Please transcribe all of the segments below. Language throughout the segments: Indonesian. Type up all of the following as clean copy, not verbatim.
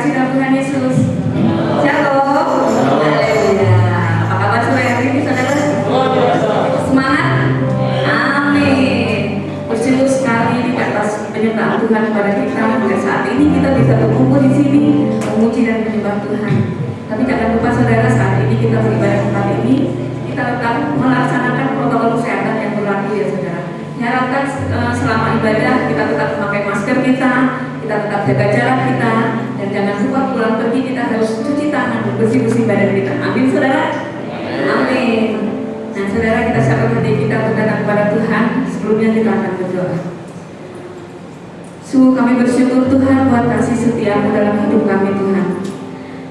kasih dalam Tuhan Yesus. Shalom. Haleluya. Apa kabar sore hari ini saudara? Semangat? Amin. Bersyukur sekali di atas penyertaan Tuhan kepada kita. Pada saat ini kita bisa berkumpul di sini memuji dan menyembah Tuhan. Tapi jangan lupa saudara, saat ini kita beribadah tempat ini, kita tetap melaksanakan protokol kesehatan yang berlaku ya saudara. Diharapkan selama ibadah kita tetap memakai masker kita tetap jaga jarak kita, dan jangan lupa pulang pergi kita harus cuci tangan, bersih-bersih badan kita. Amin saudara? Amin. Nah saudara, kita siapkan hati kita untuk datang kepada Tuhan. Sebelumnya kita akan berdoa. Sungguh kami bersyukur Tuhan buat kasih setiamu dalam hidup kami Tuhan.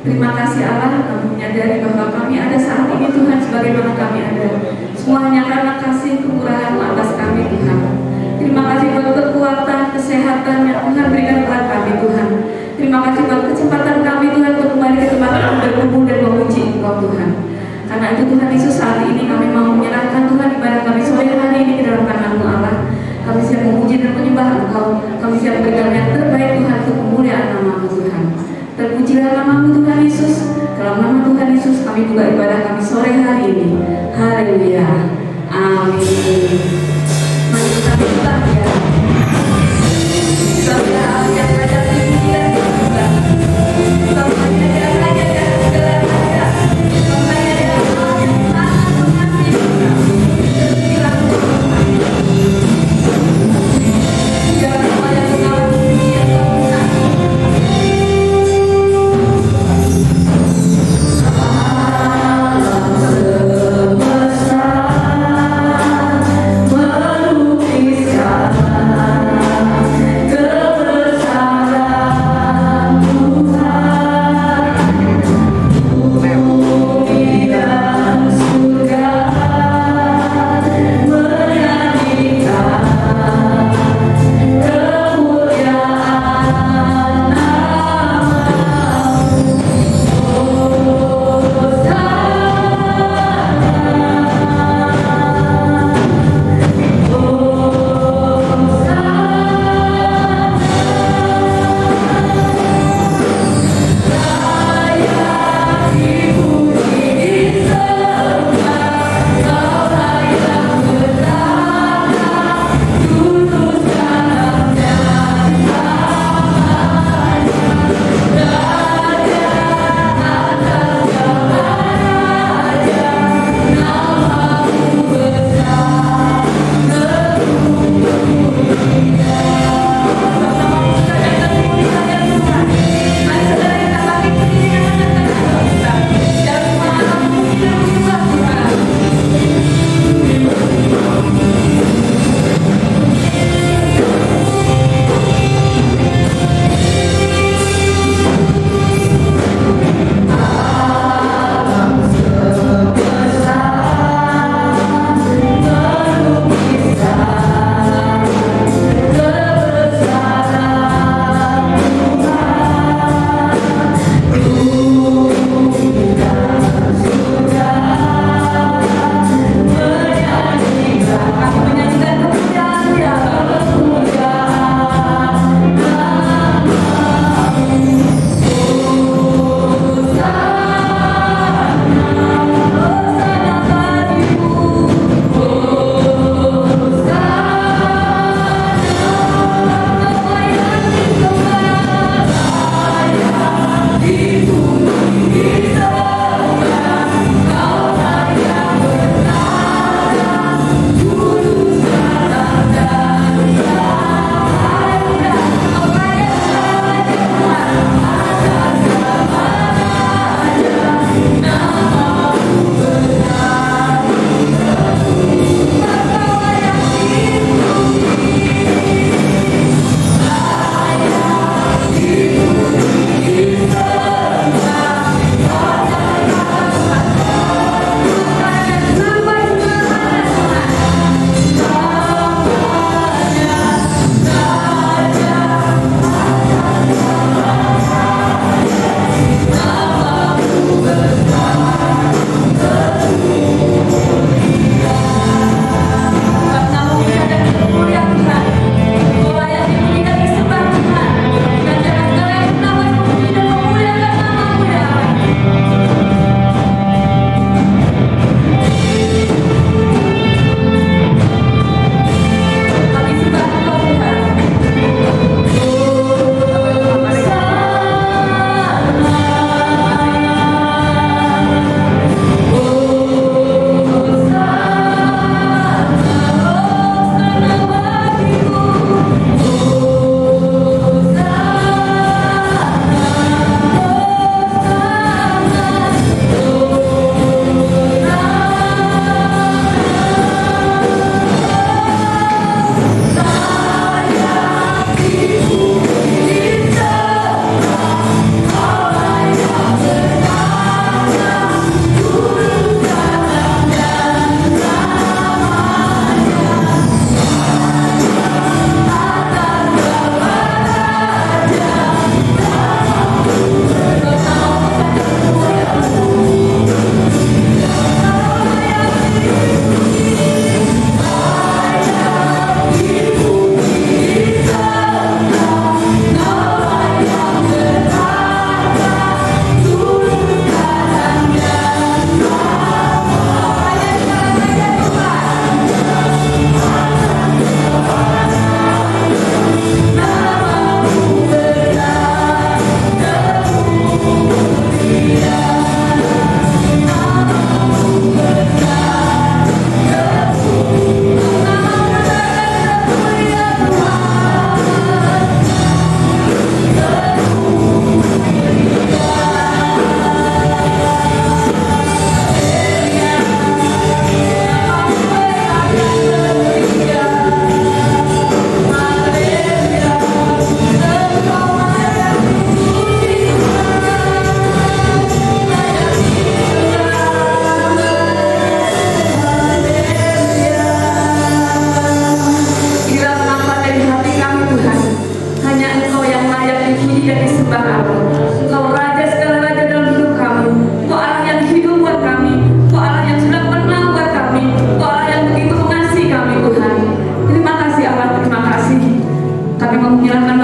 Terima kasih Allah, kami menyadari bahwa kami ada saat ini Tuhan sebagaimana kami ada. Semuanya karena kasih kemurahan atas kami Tuhan. Terima kasih buat kekuatan, kesehatan yang Tuhan berikan kepada kami Tuhan. Terima kasih buat kesempatan kami Tuhan untuk kembali ke tempat kami berkumpul dan memuji Engkau Tuhan. Karena itu Tuhan Yesus, saat ini kami mau menyerahkan Tuhan ibadah kami sore hari ini ke dalam tangan-Mu Allah. Kami siap memuji dan menyembah Engkau. Kami siap memberikan yang terbaik Tuhan untuk kemuliaan nama-Mu Tuhan. Terpujilah nama-Mu Tuhan Yesus. Dalam nama Tuhan Yesus kami buka ibadah kami sore hari ini. Haleluya. Amin. Mari kita buka ya. Saudara yang ada di sini dan juga semuanya yang ada dan segala ada. Semuanya yang sangat mengasihi kita. Bilang Tuhan. Jangan lupa yang mengawasi yang Tuhan. Semesta melukiskan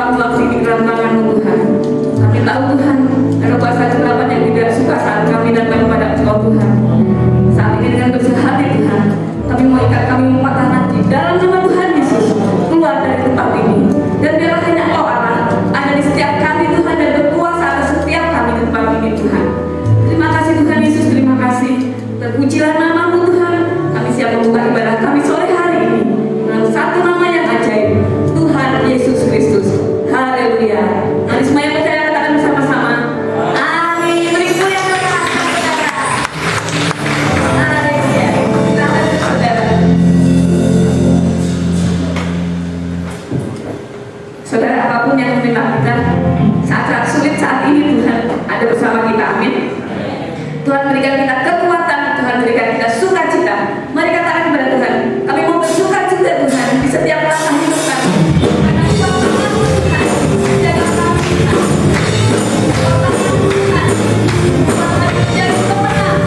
waktu-waktu ini dalam tangan-Mu Tuhan. Kami tahu Tuhan, ada kuasa kegelapan yang tidak suka saat kami datang kepada Engkau Tuhan. Saat ini dengan bersih hati Tuhan, kami mau ikat kami mematah nanti dalam nama Tuhan Yesus keluar dari tempat ini. Dan biarlah hanya Engkau Allah ada di setiap kami Tuhan dan berkuasa atas setiap kami di tempat ini Tuhan. Terima kasih Tuhan Yesus, terima kasih. Terpujilah nama-Mu Tuhan. Kami siap membuka ibadah kami sore hari ini dengan satu nama yang ajaib, Tuhan Yesus Kristus. Haleluya. Mari semua yang percaya katakan bersama-sama. Amin. Beri kemuliaan kepada saudara. Haleluya. Silakan saudara. Saudara, apapun yang menerima kita saat-saat sulit saat ini Tuhan ada bersama kita. Amin. Tuhan berikan kita kekuatan, Tuhan berikan kita sukacita. Mari katakan kepada Tuhan, kami mau bersukacita Tuhan di setiap langkah hidup kami. Karena kuasa Tuhan menjaga kami Tuhan. Kuasa Tuhan, kuasa menjadi pemenang.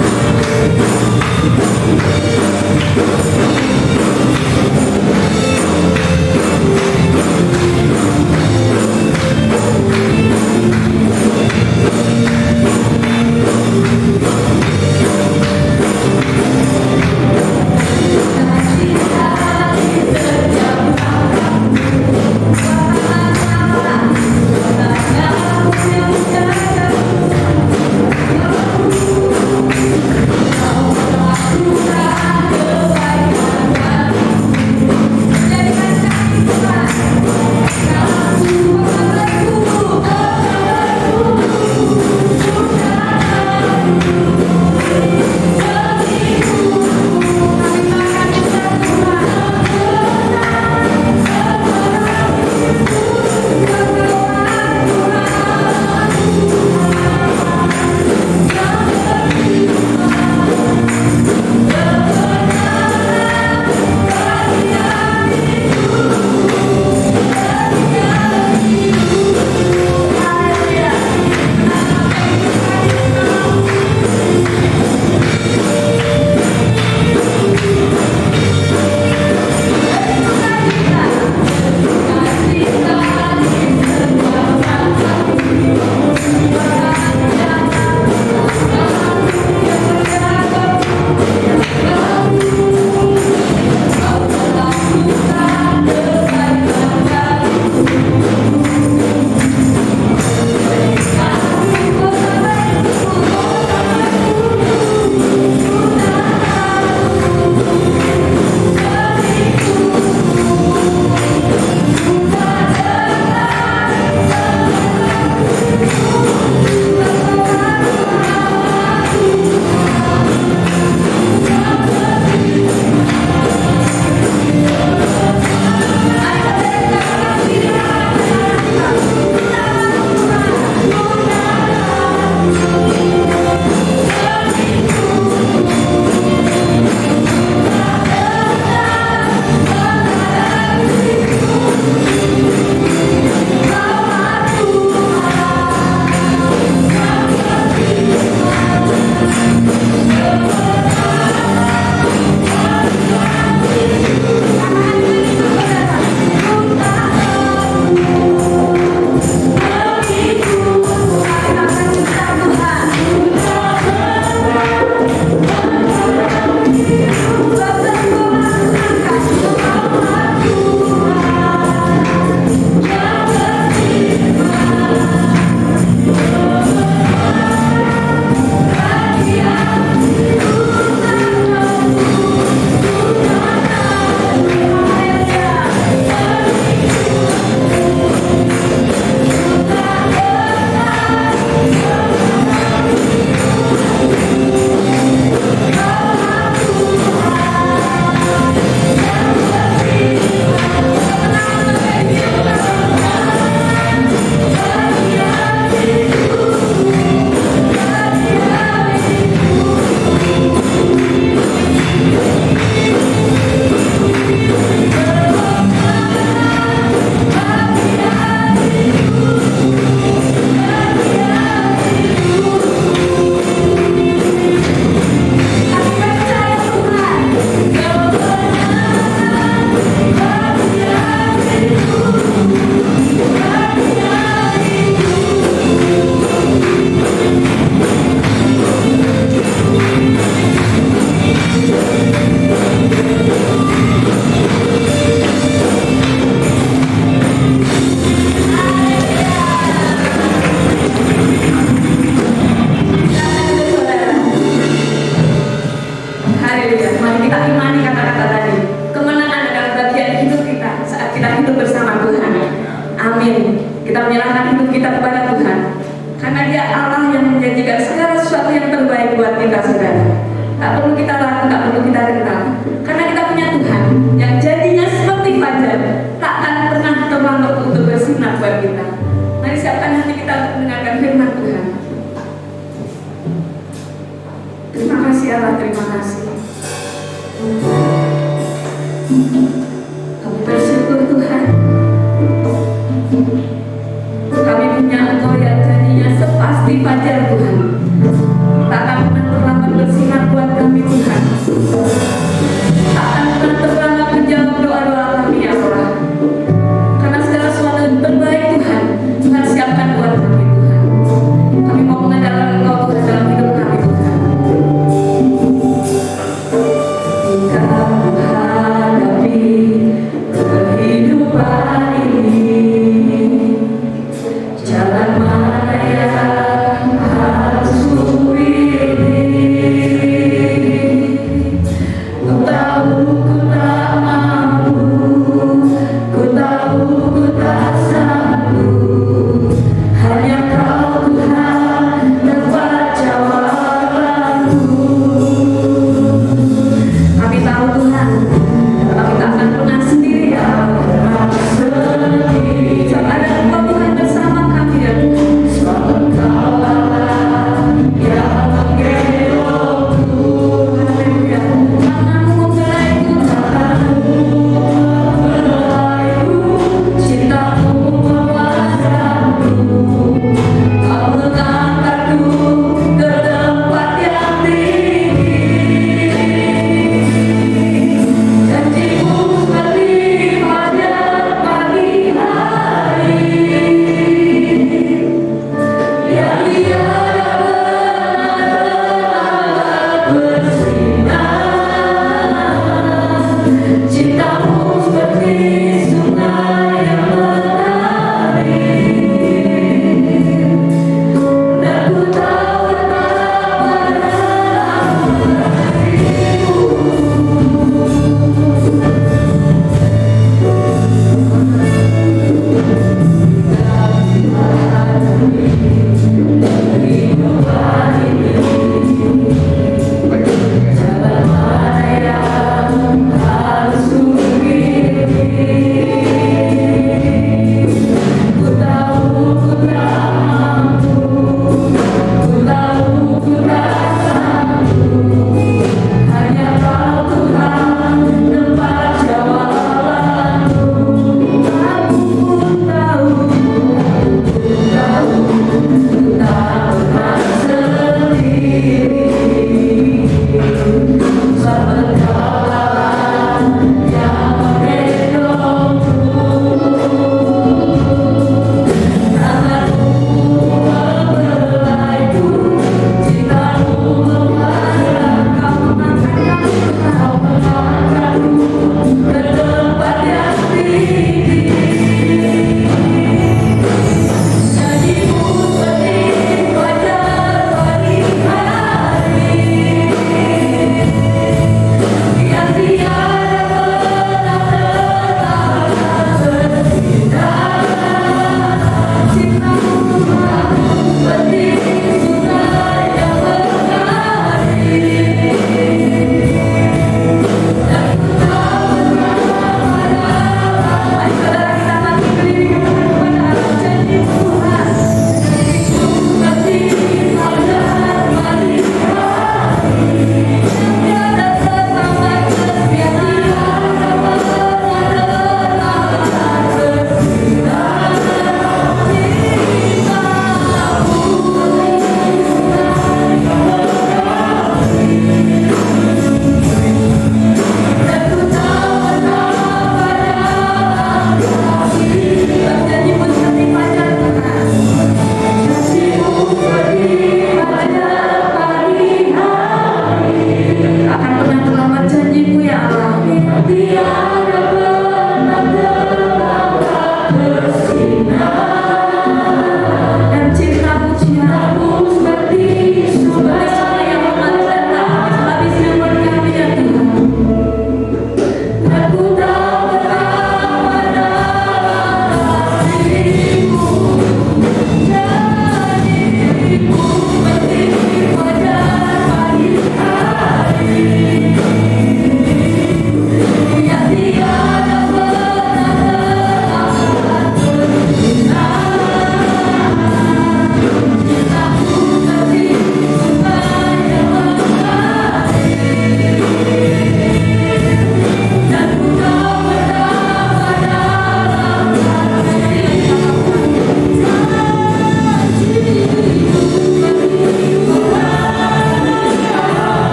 terima kasih. Kami bersyukur Tuhan, kami punya Engkau yang janjinya sepasti fajar Tuhan, tak akan pernah terlambat bersinar buat kami Tuhan, tak akan pernah terlambat menjawab doa-doa kami ya Allah, karena segala sesuatu yang terbaik Tuhan, Tuhan siapkan buat kami Tuhan. Kami mau mengandalkan Engkau Tuhan dalam hidup kami Tuhan.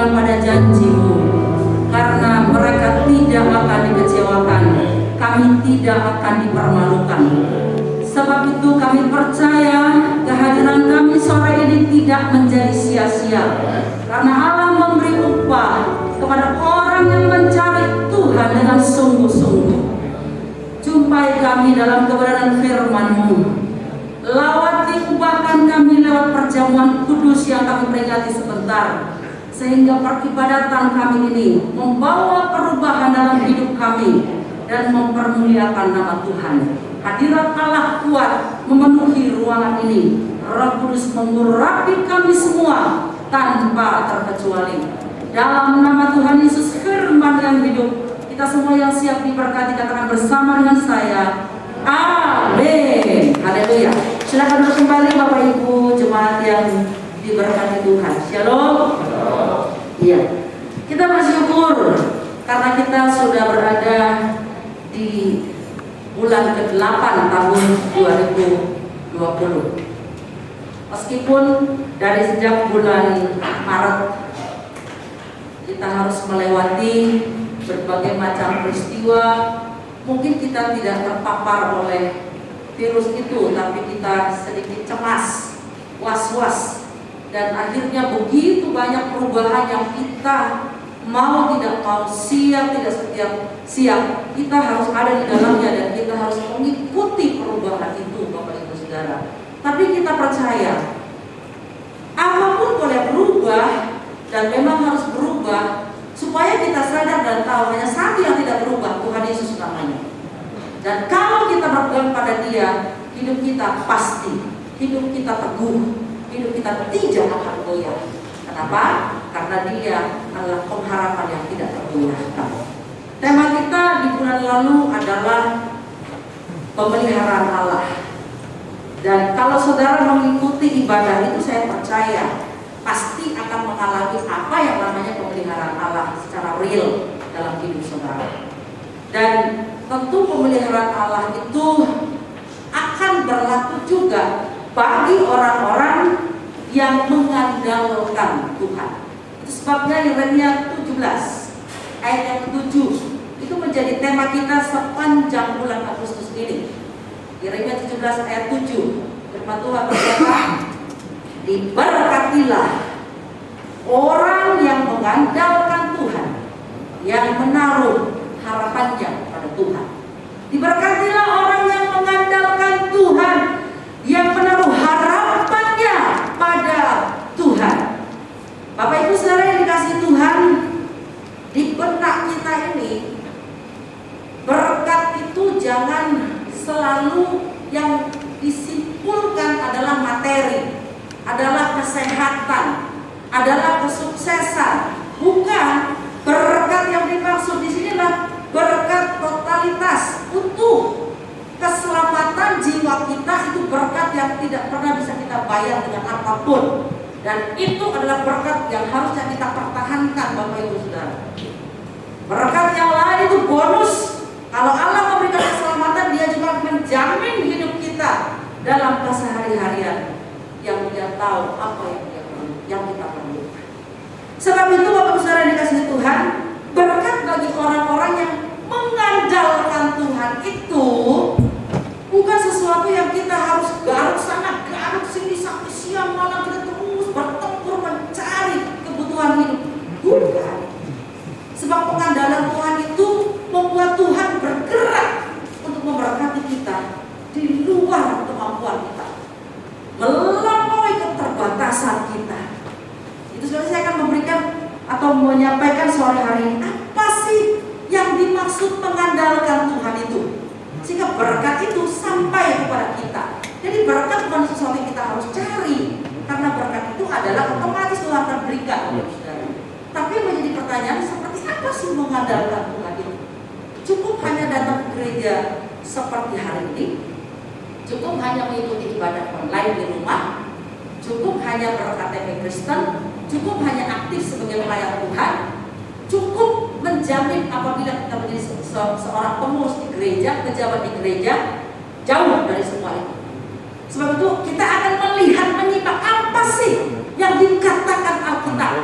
berpegang pada janji-Mu, karena mereka tidak akan dikecewakan, kami tidak akan dipermalukan. Sebab itu kami percaya kehadiran kami sore ini tidak menjadi sia-sia, karena Allah memberi upah kepada orang yang mencari Tuhan dengan sungguh-sungguh. Jumpai kami dalam kebenaran firman-Mu, lawati ubahkan kami lewat perjamuan kudus yang kami peringati sebentar, sehingga peribadatan kami ini membawa perubahan dalam hidup kami dan mempermuliakan nama Tuhan. Hadirat Allah kuat memenuhi ruangan ini. Roh Kudus mengurapi kami semua tanpa terkecuali. Dalam nama Tuhan Yesus firman yang hidup, kita semua yang siap diberkati katakan bersama dengan saya, amin. Haleluya. Silakan duduk kembali Bapak Ibu jemaat yang diberkati Tuhan. Shalom. Iya. Kita bersyukur karena kita sudah berada di bulan ke-8 tahun 2020. Meskipun dari sejak bulan Maret kita harus melewati berbagai macam peristiwa, mungkin kita tidak terpapar oleh virus itu, tapi kita sedikit cemas, was-was, dan akhirnya begitu banyak perubahan yang kita mau tidak mau, siap tidak siap, kita harus ada di dalamnya dan kita harus mengikuti perubahan itu, Bapak Ibu Saudara. Tapi kita percaya apapun boleh berubah dan memang harus berubah, supaya kita sadar dan tahu hanya satu yang tidak berubah, Tuhan Yesus namanya. Dan kalau kita berpegang pada Dia, hidup kita pasti, hidup kita teguh, hidup kita tidak akan goyah. Kenapa? Karena Dia adalah pengharapan yang tidak tergoyahkan. Tema kita di bulan lalu adalah pemeliharaan Allah. Dan kalau saudara mengikuti ibadah itu, saya percaya pasti akan mengalami apa yang namanya pemeliharaan Allah secara real dalam hidup saudara. Dan tentu pemeliharaan Allah itu akan berlaku juga bagi orang-orang yang mengandalkan Tuhan. Itu sebabnya Yeremia 17 ayat yang ke-7 itu menjadi tema kita sepanjang bulan Agustus ini. Yeremia 17 ayat 7, firman Tuhan berkata, diberkatilah orang yang mengandalkan Tuhan, yang menaruh harapannya pada Tuhan. Diberkatilah orang yang mengandalkan Tuhan, yang menaruh harapannya pada Tuhan. Bapak Ibu Saudara yang dikasihi Tuhan, di benak kita ini berkat itu jangan selalu yang disimpulkan adalah materi, adalah kesehatan, adalah kesuksesan. Bukan. Berkat yang dimaksud di sinilah berkat totalitas, utuh. Keselamatan jiwa kita itu berkat yang tidak pernah bisa kita bayar dengan apapun. Dan itu adalah berkat yang harusnya kita pertahankan, Bapak Ibu Saudara. Berkat yang lain itu bonus. Kalau Allah memberikan keselamatan, Dia juga menjamin hidup kita dalam kesehari-harian yang Dia tahu apa yang kita perlu. Sebab itu Bapak Ibu Saudara dikasihi Tuhan, berkat bagi orang-orang yang mengandalkan Tuhan itu bukan sesuatu yang kita harus garuk sana garuk sini sampai siang malam kita terus bertempur mencari kebutuhan hidup. Bukan. Sebab pengandalan Tuhan itu membuat Tuhan bergerak untuk memberkati kita di luar kemampuan kita, melampaui keterbatasan kita. Itu sebabnya saya akan memberikan atau menyampaikan sore hari ini apa sih yang dimaksud mengandalkan Tuhan itu, sehingga berkat itu sampai kepada kita. Jadi berkat bukan sesuatu yang kita harus cari, karena berkat itu adalah otomatis Tuhan akan berikan. Tapi menjadi pertanyaan, seperti apa sih mengandalkan Tuhan itu? Cukup hanya datang ke gereja seperti hari ini, cukup hanya mengikuti ibadah online di rumah, cukup hanya berKTP Kristen, cukup hanya aktif sebagai pelayan Tuhan, cukup menjamin apabila kita menjadi seorang pengurus di gereja, pejabat di gereja. Jauh dari semua itu. Sebab itu kita akan melihat, menyimak apa sih yang dikatakan Alkitab.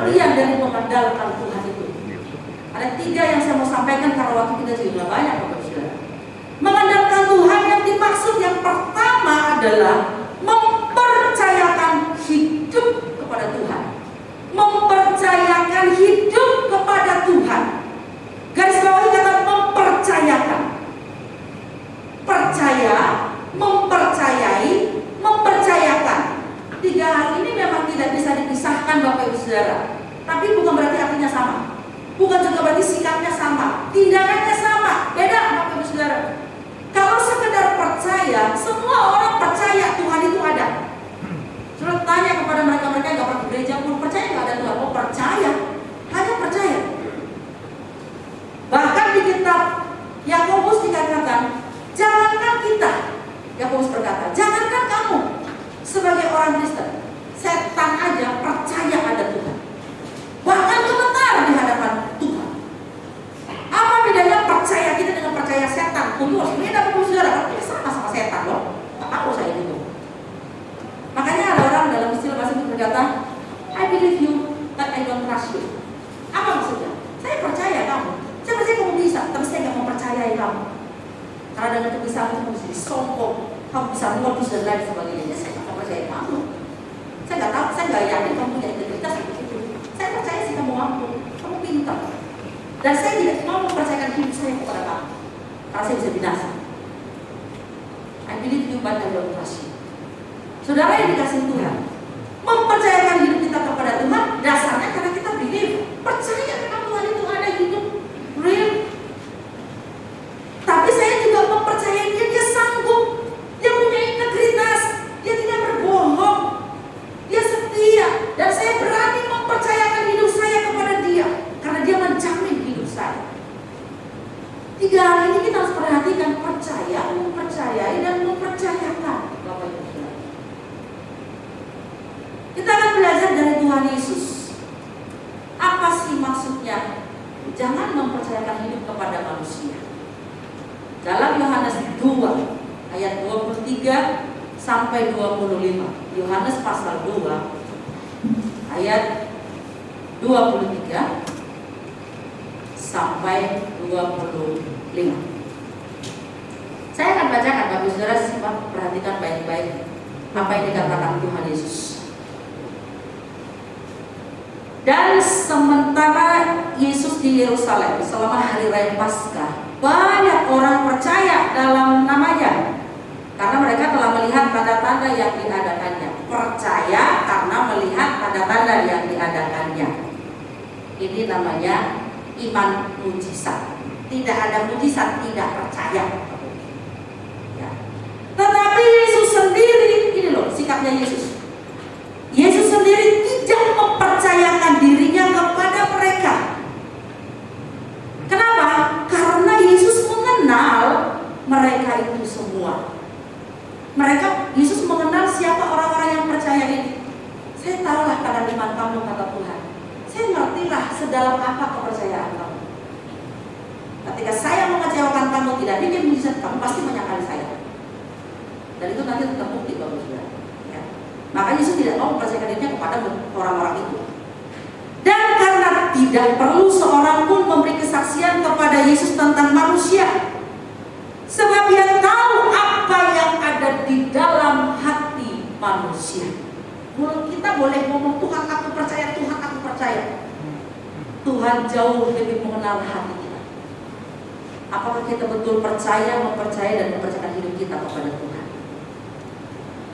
pengertian dari mengandalkan Tuhan itu. Ada 3 yang saya mau sampaikan karena waktu kita juga banyak, Bapak Saudara. Mengandalkan Tuhan yang dimaksud yang pertama adalah mempercayakan hidup kepada Tuhan. Mempercayakan hidup kepada Tuhan. Garis bawahi kata mempercayakan. Percaya, mempercayai, mempercayakan. 3 hal ini memang tidak bisa dipisahkan, Bapak Ibu Saudara. Tapi bukan berarti artinya sama. Bukan juga berarti sikapnya sama, tindakannya sama. Beda, Bapak Ibu Saudara. Kalau sekedar percaya, semua orang percaya Tuhan itu ada. Sudah tanya kepada mereka-mereka yang gak pernah ke gereja pun, percaya gak ada Tuhan? Oh percaya, hanya percaya. Bahkan di kitab Yakobus dikatakan, jangankan kita, Yakobus berkata, jangankan kamu sebagai orang Kristen, setan aja percaya ada Tuhan. Bahkan gemetar di hadapan Tuhan. Apa bedanya percaya kita dengan percaya setan? Tunggu, beda Bapak Saudara, kan sama setan loh. Tak tahu saya itu. Makanya ada orang dalam istilah bahasa itu berkata, I believe you, but I don't trust you. Apa maksudnya? Saya percaya kamu. Saya percaya kamu bisa, tapi saya nggak mempercayai kamu. Karena dengan kebisaan itu kamu bisa disombong, kamu bisa modus dan lain sebagainya. Saya nggak percaya kamu. Saya nggak tahu, saya nggak yakin kamu punya integritas seperti itu. Saya percaya sih kamu mampu, kamu pintar. Dan saya tidak mau mempercayakan hidup saya kepada kamu, karena saya bisa binasa. I believe you, but I don't trust you. Saudara yang dikasih Tuhan, mempercayakan hidup kita kepada Tuhan dasarnya karena kita believe, percaya karena Tuhan itu ada hidup real. Tapi saya juga mempercayai dia sanggup, dia punya integritas, dia tidak berbohong, dia setia, dan saya berani mempercayakan hidup saya kepada dia karena dia menjamin hidup saya. 3 hal ini kita harus perhatikan, percaya, mempercayai, dan mempercayakan, Bapak Ibu. Kita akan belajar dari Tuhan Yesus. Apa sih maksudnya? Jangan mempercayakan hidup kepada manusia. Dalam Yohanes 2 ayat 23 sampai 25. Yohanes pasal 2 ayat 23 sampai 25. Saya akan bacakan, Bapak Saudara simak, perhatikan baik-baik apa yang dikatakan Tuhan Yesus. Dan sementara Yesus di Yerusalem selama hari raya Paskah, banyak orang percaya dalam namanya karena mereka telah melihat tanda-tanda yang diadakannya. Percaya karena melihat tanda-tanda yang diadakannya. Ini namanya iman mujizat. Tidak ada mujizat tidak percaya. Ya. Tetapi Yesus sendiri, ini loh sikapnya Yesus. Yesus sendiri tidak mempercayakan dirinya kepada mereka. Kenapa? Karena Yesus mengenal mereka itu semua. Yesus mengenal siapa orang-orang yang percaya ini. Saya tahulah kadar iman kamu, kata Tuhan. Saya ngertilah sedalam apa kepercayaan kamu. Ketika saya mengecewakan kamu, tidak bikin mujizat, kamu pasti menyangkali saya. Dan itu nanti terbukti, Bapak Saudara. Ya. Maka Yesus tidak mau mempercayakan dirinya kepada orang-orang itu. Dan karena tidak perlu seorang pun memberi kesaksian kepada Yesus tentang manusia, sebab dia tahu apa yang ada di dalam hati manusia. Mulut kita boleh ngomong Tuhan aku percaya, Tuhan aku percaya. Tuhan jauh lebih mengenal hati kita. Apakah kita betul percaya, mempercayai dan mempercayakan hidup kita kepada Tuhan?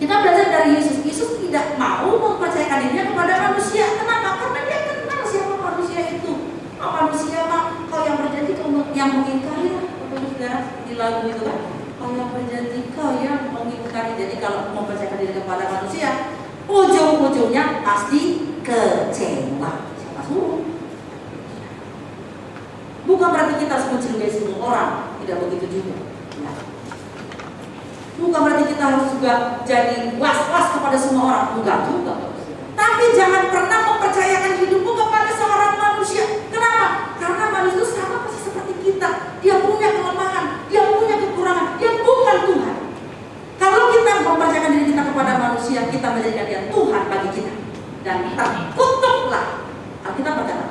Kita belajar dari Yesus. Yesus tidak mau mempercayakan dirinya kepada manusia. Kenapa? Karena dia kenal siapa manusia itu. Oh, manusia mah kau yang berjanji, kau yang mengingkari lah. Saudara di lagu itu kan, kau yang berjanji, kau yang mengingkari. Jadi kalau mempercayakan diri kepada manusia, ujung-ujungnya pasti kecewa. Siapa suruh? Bukan berarti kita harus mencurigai semua orang, tidak begitu juga. Ya. Bukan berarti kita harus juga jadi was-was kepada semua orang, enggak juga. Tapi jangan pernah mempercayakan hidupmu kepada seorang manusia. Kenapa? Karena manusia itu sama persis seperti kita. Dia punya kelemahan, dia punya kekurangan, dia bukan Tuhan. Kalau kita mempercayakan diri kita kepada manusia, kita menjadikan dia Tuhan bagi kita. Dan terkutuklah Alkitab berkata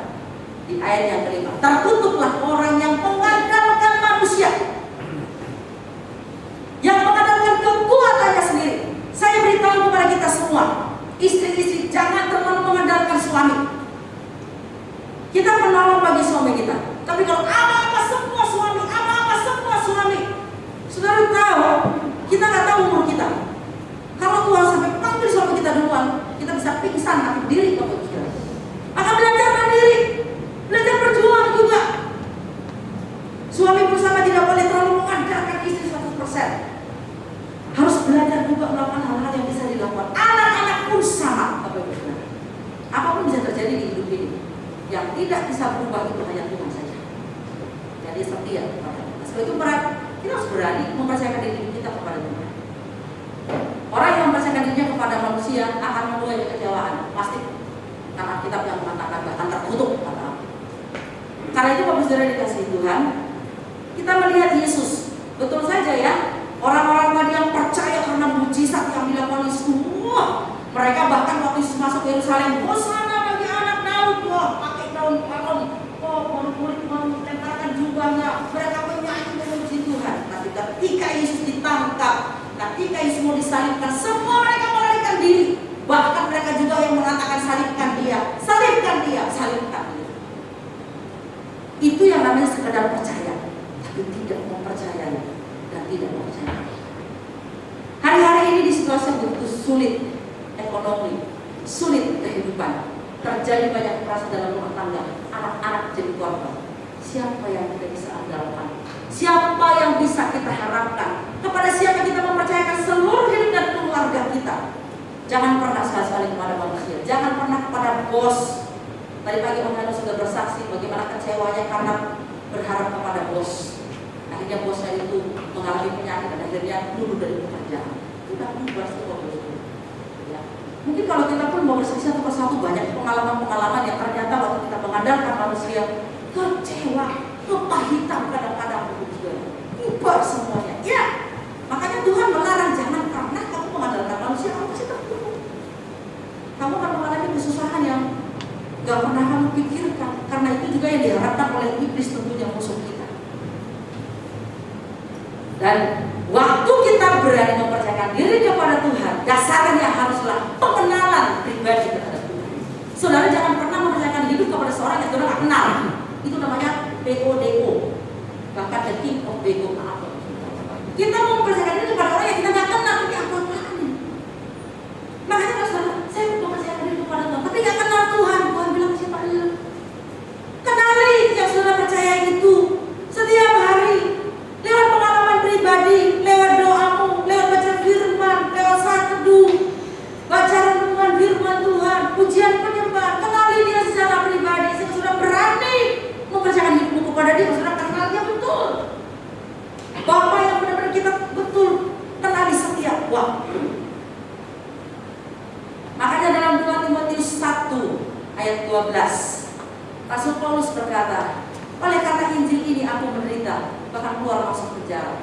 di ayat yang kelima, terkutuklah orang yang mengandalkan manusia, yang mengandalkan kekuatannya sendiri. Saya beritahu kepada kita semua, istri-istri jangan terlalu mengandalkan suami. Kita menolong bagi suami kita, tapi kalau apa-apa semua suami, apa-apa semua suami, saudara tahu, kita nggak tahu umur kita. Kalau Tuhan sampai panggil suami kita duluan, kita bisa pingsan atau diri Bapak Saudara. Maka belajar mandiri, belajar berjuang juga. Suami pun sama tidak boleh terlalu mengandalkan istri 100%. Harus belajar juga melakukan hal-hal yang bisa dilakukan. Anak-anak pun sama Bapak Ibu Saudara. Apapun bisa terjadi di hidup ini, yang tidak bisa berubah itu hanya Tuhan saja. Jadi setia kepada kita. Sebab itu kita harus berani mempercayakan diri kita kepada Tuhan. Orang yang mempercayakan dirinya kepada manusia akan menuai kekecewaan, pasti. Karena kitab yang mengatakan bahkan terkutuk kata. Karena itu Bapak Saudara dikasihi Tuhan, kita melihat Yesus. Betul saja ya, orang-orang tadi yang percaya karena mujizat yang dilakukan semua. Mereka bahkan waktu Yesus masuk ke Yerusalem, hosana bagi anak Daud, pakai daun palem, murid melemparkan jubahnya, mereka menyanyi memuji Tuhan. Tapi ketika Yesus ditangkap, ketika Yesus mau disalibkan, semua mereka melarikan diri. Bahkan mereka juga yang mengatakan salibkan dia, salibkan dia, salibkan dia. Itu yang namanya sekedar percaya, tapi tidak mempercayai dan tidak mempercayai. Hari-hari ini di situasi yang begitu sulit, ekonomi, sulit kehidupan, terjadi banyak kekerasan dalam rumah tangga, anak-anak jadi korban. Siapa yang kita bisa andalkan? Siapa yang bisa kita harapkan? Kepada siapa kita mempercayakan seluruh hidup dan keluarga kita? Jangan pernah sekali-sekali kepada manusia, jangan pernah kepada bos. Tadi pagi Om Hano sudah bersaksi bagaimana kecewanya karena berharap kepada bos. Akhirnya bosnya itu mengalami penyakit dan akhirnya luluh dari pekerjaan. Kita pun bersaksi. Ya. Mungkin kalau kita pun mau bersaksi satu persatu, banyak pengalaman-pengalaman yang ternyata waktu kita mengandalkan manusia kecewa, kepahitan kadang-kadang bubar semuanya. Ya, makanya Tuhan melarang jangan pernah kamu mengandalkan manusia, kamu pasti terpuruk. Kamu akan mengalami kesusahan yang gak pernah kamu pikirkan. Karena itu juga yang diharapkan oleh iblis, tentunya musuh kita. Dan waktu kita berani mempercayakan diri kepada Tuhan, dasarnya haruslah pengenalan pribadi terhadap Tuhan. Saudara jangan pernah mempercayakan hidup kepada seorang yang saudara gak kenal. Itu namanya BODO, bahkan the king of BO. Kita mau mempercayakan diri kepada orang yang kita gak kenal, tapi apa-apaan. Makanya kalau saudara, saya mau mempercayakan diri kepada Tuhan, tapi gak kenal Tuhan. Tuhan bilang siapa lu? Kenali yang saudara percaya itu setiap hari, lewat pengalaman pribadi, lewat doamu, lewat baca firman, lewat saat teduh, baca renungan firman Tuhan, pujian penyembahan. Kenali dia secara pribadi, sehingga saudara berani mempercayakan hidupmu kepada dia, saudara kenal dia betul. Bapak yang benar-benar kita betul kenali setiap waktu. Makanya dalam 2 Timotius 1 ayat 12, Rasul Paulus berkata, oleh karena Injil ini aku menderita, bahkan keluar masuk penjara.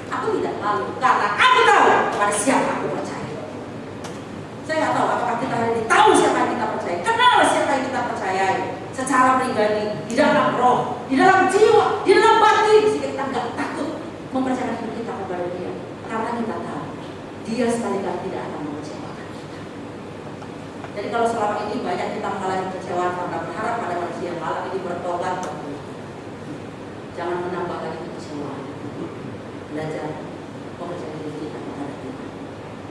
Aku tidak malu karena aku tahu pada siapa aku percaya. Saya nggak tahu apakah kita hari ini tahu siapa yang kita percaya, kenal siapa yang kita percayai secara pribadi, di dalam roh, di dalam jiwa, di dalam batin, sehingga kita nggak takut mempercayakan hidup kita kepada dia, karena kita tahu dia sekali-kali tidak akan mengecewakan kita. Jadi kalau selama ini banyak kita mengalami kecewaan karena berharap pada manusia, malam ini bertobat, jangan menambah lagi kekecewaan. Belajar mempercayakan diri kita kepada Tuhan.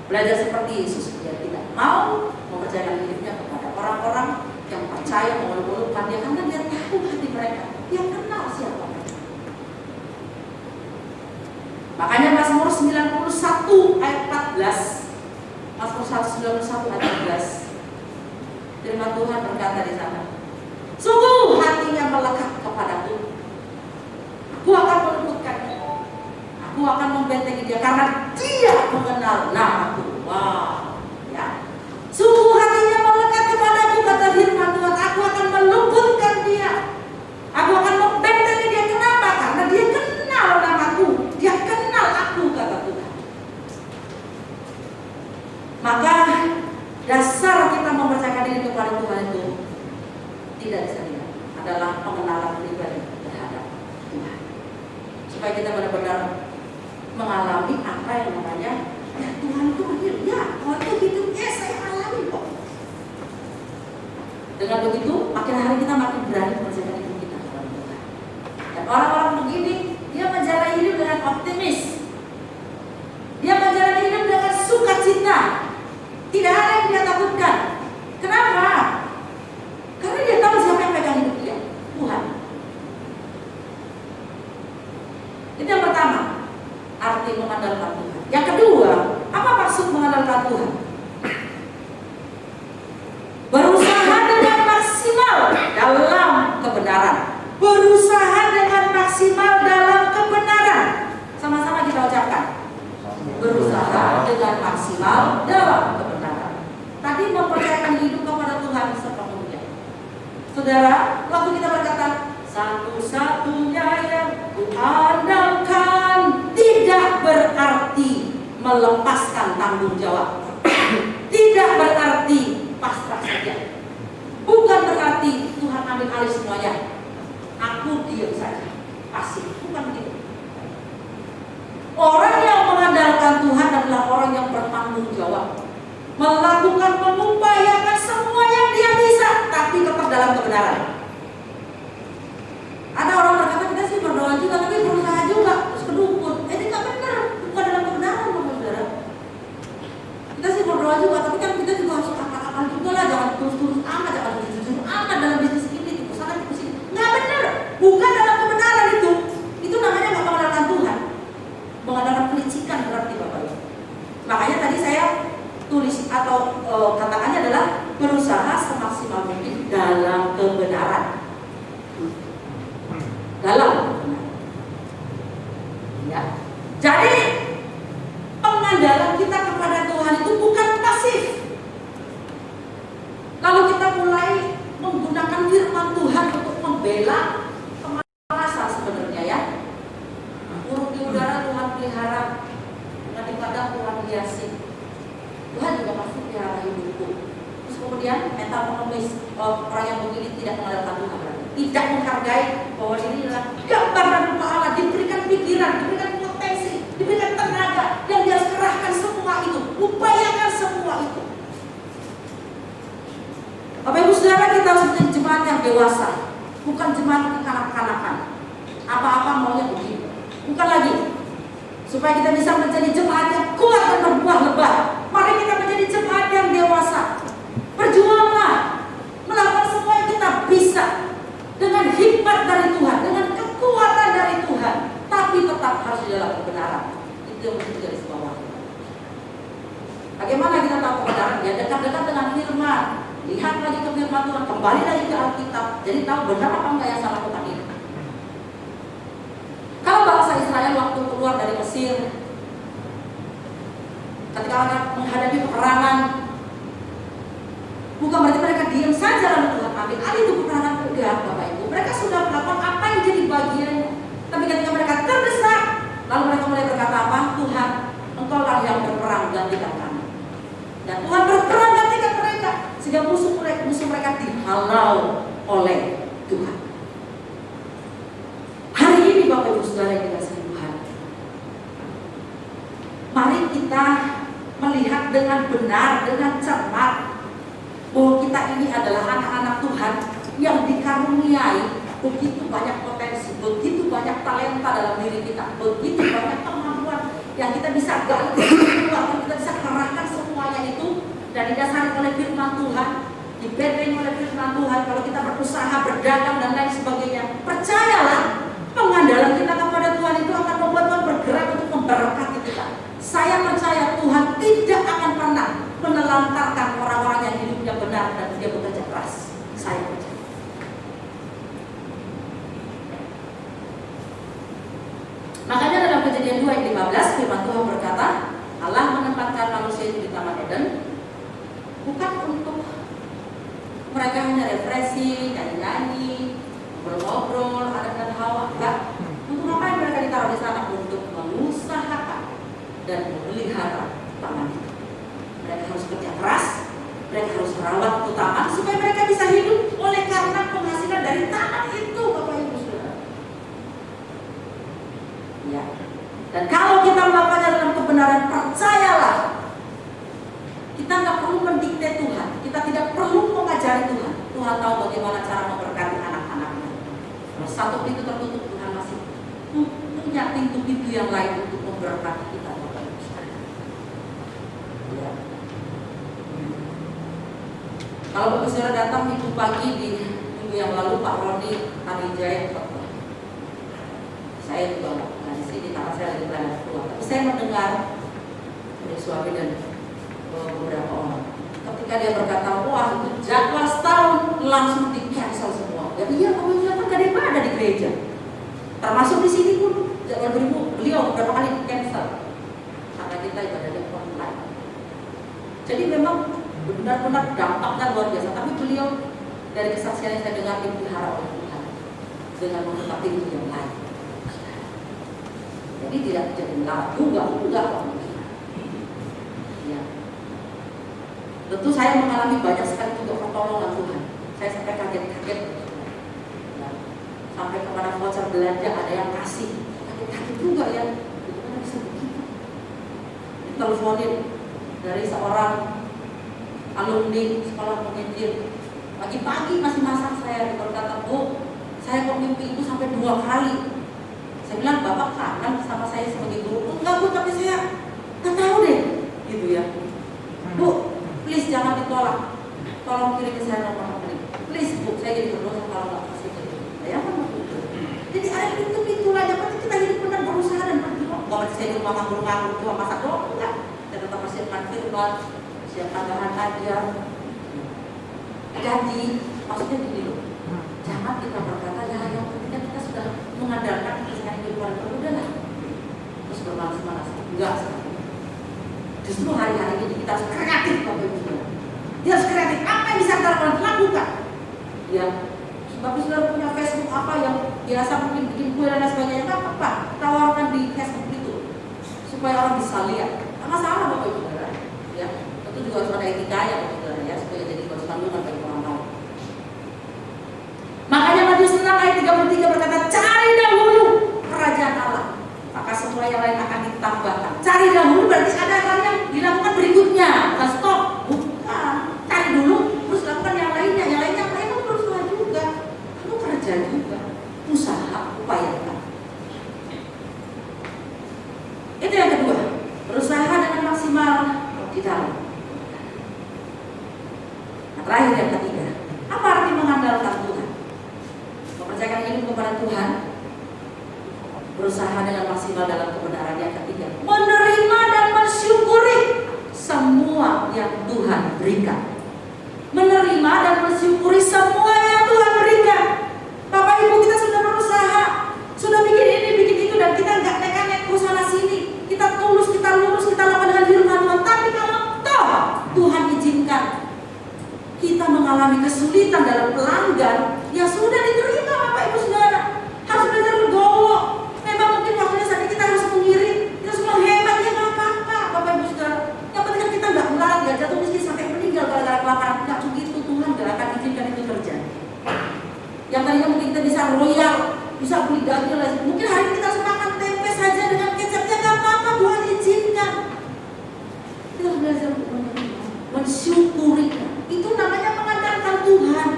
Belajar seperti Yesus, dia tidak mau mempercayakan hidupnya kepada orang-orang yang percaya mengeluh-elukan dia, karena dia tahu hati mereka, dia kenal siapa mereka. Makanya Mazmur 91 ayat 14, Mazmur 191 ayat 14, firman Tuhan berkata di sana, sungguh hatinya melekat kepadaku, aku akan meluputkannya, aku akan membentengi dia karena dia mengenal namaku. Wow, ya. Sungguh hatinya melekat kepadaku, kata firman Tuhan, aku akan meluputkan dia, aku akan membentengi dia. Kenapa? Karena dia kenal namaku, dia kenal aku, kata Tuhan. Maka dasar kita mempercayakan diri kepada Tuhan itu tidak bisa tidak adalah pengenalan pribadi terhadap Tuhan. Supaya kita benar-benar mengalami apa yang namanya ya Tuhan itu adil, ya Tuhan itu gitu, ya saya alami kok. Dengan begitu makin hari kita makin berani mengerjakan hidup kita kepada Tuhan. Dan orang-orang begini dia menjalani hidup dengan optimis, dia menjalani hidup dengan sukacita, tidak ada yang dia takutkan. Kenapa? Karena dia tahu siapa yang pegang hidup dia, Tuhan. Itu yang pertama, arti mengandalkan Tuhan. Yang kedua, apa maksud mengandalkan Tuhan? Berusaha dengan maksimal dalam kebenaran. Berusaha dengan maksimal dalam kebenaran. Sama-sama kita ucapkan. Berusaha dengan maksimal dalam kebenaran. Tadi mempercayakan hidup kepada Tuhan sepenuhnya. Saudara, waktu kita berkata satu-satunya yang kuandalkan, tidak berarti melepaskan tanggung jawab. Tidak berarti pasrah saja. Bukan berarti Tuhan ambil alih semuanya, aku diam saja, pasif. Bukan begitu. Orang yang mengandalkan Tuhan adalah orang yang bertanggung jawab, melakukan, mengupayakan semua yang dia bisa, tapi tetap dalam kebenaran. Ada orang berkata kita sih berdoa juga, tapi berusaha juga, terus kedukun. Ini nggak benar, bukan dalam kebenaran, saudara. Kita sih berdoa juga, tapi kan kita juga harus akal-akal juga lah, jangan terus-terus amat, jangan jujur amat dalam bisnis ini, di sana di sini. Nggak benar, bukan dalam kebenaran itu. Itu namanya nggak mengandalkan Tuhan, mengandalkan kelicikan berarti Bapak Ibu. Makanya tadi saya tulis atau katakannya adalah berusaha semaksimal mungkin dalam kebenaran. Dalam kebenaran. Ya. Jadi pengandalan kita kepada Tuhan itu bukan pasif. Kalau kita mulai menggunakan firman Tuhan untuk membela kemalasan sebenarnya ya. Burung di udara Tuhan pelihara, dengan di padang Tuhan hiasi. Tuhan juga pasti pelihara hidupku. Terus kemudian metamonomis orang yang begini tidak mengandalkan Tuhan, tidak menghargai bahwa ini adalah gambar dan rupa Allah, diberikan pikiran, diberikan potensi, diberikan tenaga yang dia kerahkan semua itu, upayakan semua itu. Bapak Ibu Saudara, kita harus menjadi jemaat yang dewasa, bukan jemaat kekanak-kanakan. Apa-apa maunya begini. Bukan lagi. Supaya kita bisa menjadi jemaat yang kuat dan berbuah lebat, mari kita menjadi jemaat yang dewasa. Berjuanglah, melakukan semua yang kita bisa dengan hikmat dari Tuhan, dengan kekuatan dari Tuhan, tapi tetap harus di dalam kebenaran. Itu yang mesti menjadi sebuah waktu. Bagaimana kita tahu kebenaran? Ya dekat-dekat dengan firman. Lihat lagi ke firman Tuhan, kembali lagi ke Alkitab. Jadi tahu benar apa enggak yang saya lakukan ini. Kalau bangsa Israel waktu keluar dari Mesir, ketika menghadapi peperangan, bukan berarti mereka diam saja lalu Tuhan ambil alih itu peperangan. Enggak, Bapak Ibu. Mereka sudah melakukan apa yang jadi bagiannya. Tapi ketika mereka terdesak, lalu mereka mulai berkata apa? Tuhan, Engkau lah yang berperang, gantikan kami. Dan Tuhan berperang gantikan mereka, sehingga musuh mereka dihalau oleh Tuhan. Hari ini Bapak Ibu Saudara yang dikasihi Tuhan, mari kita melihat dengan benar, dengan cermat bahwa kita ini adalah anak-anak Tuhan yang dikaruniai begitu banyak potensi, begitu banyak talenta dalam diri kita, begitu banyak kemampuan yang kita bisa gali, yang kita bisa kerahkan semuanya itu, dan didasari oleh firman Tuhan, dibentengi oleh firman Tuhan. Kalau kita berusaha, berdagang dan lain sebagainya, percayalah, pengandalan kita kepada Tuhan itu akan membuat Tuhan bergerak untuk memberkati kita. Saya percaya Tuhan tidak akan pernah menelantarkan orang-orang yang hidupnya benar dan dia bekerja keras. Saya percaya. Makanya dalam Kejadian 2 ayat 15 firman Tuhan berkata, Allah menempatkan manusia itu di Taman Eden bukan untuk mereka hanya refreshing, nyanyi-nyanyi, ngobrol-ngobrol, Adam dan Hawa. Enggak. Untuk apa yang mereka ditaruh di sana? Untuk mengusahakan dan memelihara taman itu. Mereka harus kerja keras, mereka harus merawat taman supaya mereka bisa hidup oleh karena mendikte Tuhan. Kita tidak perlu mengajari Tuhan. Tuhan tahu bagaimana cara memberkati anak-anaknya. Kalau satu pintu tertutup, Tuhan masih punya pintu-pintu yang lain untuk memberkati kita. Ya. Kalau Bapak Saudara datang minggu pagi di minggu yang lalu, Pak Roni Tanijaya khotbah. Saya juga nggak di sini karena saya lagi berada keluar. Tapi saya mendengar dari suami dan beberapa orang. Ketika dia berkata, wah itu jadwal setahun langsung di cancel semua. Ya iya, kamu bilang kan gak ada ibadah di gereja. Termasuk di sini pun jadwal beliau beberapa kali di cancel karena kita ibadahnya online. Jadi memang benar-benar dampaknya luar biasa. Tapi beliau dari kesaksian yang saya dengar dipelihara oleh Tuhan dengan membuka pintu yang lain. Jadi tidak jadi melarang juga, enggak. Ya. Tentu saya mengalami banyak sekali juga pertolongan Tuhan. Saya sampai kaget-kaget. Ya. Sampai kepada voucher belanja ada yang kasih. Kaget-kaget juga ya. Bagaimana bisa begitu? Diteleponin dari seorang alumni sekolah penginjil. Pagi-pagi masih masak saya berkata, Bu, saya kok mimpi itu sampai 2 kali. Saya bilang, Bapak kangen sama saya sebagai guru. Enggak Bu, tapi saya nggak tahu deh. Gitu ya. Bu, please jangan ditolak. Tolong kirim saya nomor rekening. Please Bu, saya jadi berdosa kalau nggak kasih gitu. Ya kan begitu. Jadi ada pintu-pintu lain. Yang penting kita hidup benar berusaha dan berjuang. Gak masih saya di rumah nganggur-nganggur cuma masak doang, enggak. Saya tetap persiapkan firman, siapkan bahan ajar. Jadi maksudnya gini loh. Jangan kita berkata ya yang penting kita sudah mengandalkan kesenangan kehidupan udahlah. Terus bermalas-malas. Enggak. Justru hari-hari ini kita harus kreatif Bapak Ibu Saudara. Dia harus kreatif. Apa yang bisa kita lakukan? Ya, Bapak Saudara punya Facebook apa yang biasa mungkin bikin kue dan sebagainya, nggak apa-apa. Tawarkan di Facebook itu supaya orang bisa lihat. Nggak masalah Bapak Ibu Saudara. Ya, itu juga harus ada etikanya Bapak Ibu Saudara ya, supaya jadi kandungan bagi orang lain. Makanya Matius 6 ayat 33 berkata, cari dahulu kerajaan Allah, maka semua yang lain akan ditambahkan. Cari dahulu berarti ada hal yang dilakukan berikutnya. Bukan stop, bukan. Cari dulu, terus lakukan yang lainnya. Yang lainnya apa? Kamu berusaha juga, kamu kerja juga, usaha, upayakan. Itu yang kedua, berusaha dengan maksimal di dalam. Nah, terakhir yang ketiga, apa arti mengandalkan Tuhan? Mempercayakan hidup kepada Tuhan, berusaha dengan maksimal dalam kebenaran. Yang ketiga, menerima dan mensyukuri semua yang Tuhan berikan. Menerima dan mensyukuri semua yang Tuhan berikan. Bapak Ibu, kita sudah berusaha, sudah bikin ini, bikin itu, dan kita nggak nekat-nekat berusaha sini. Kita tulus, kita lurus, kita lakukan dengan firman Tuhan. Tapi kalau toh Tuhan izinkan kita mengalami kesulitan dalam pelanggan, ya sudah diterima Bapak Ibu Saudara. Harus belajar legowo. Memang mungkin waktunya saat ini kita harus mengiring, kita harus menghemat, ya nggak apa-apa Bapak Ibu Saudara. Yang penting kan kita nggak melarat, nggak jatuh miskin sampai meninggal gara-gara kelaparan. Nggak begitu, Tuhan nggak akan izinkan itu terjadi. Yang tadinya mungkin kita bisa royal, bisa beli daging, mungkin hari ini kita harus makan tempe saja dengan kecapnya, nggak apa-apa, Tuhan izinkan. Kita harus belajar untuk menerima, mensyukuri. Itu namanya mengandalkan Tuhan.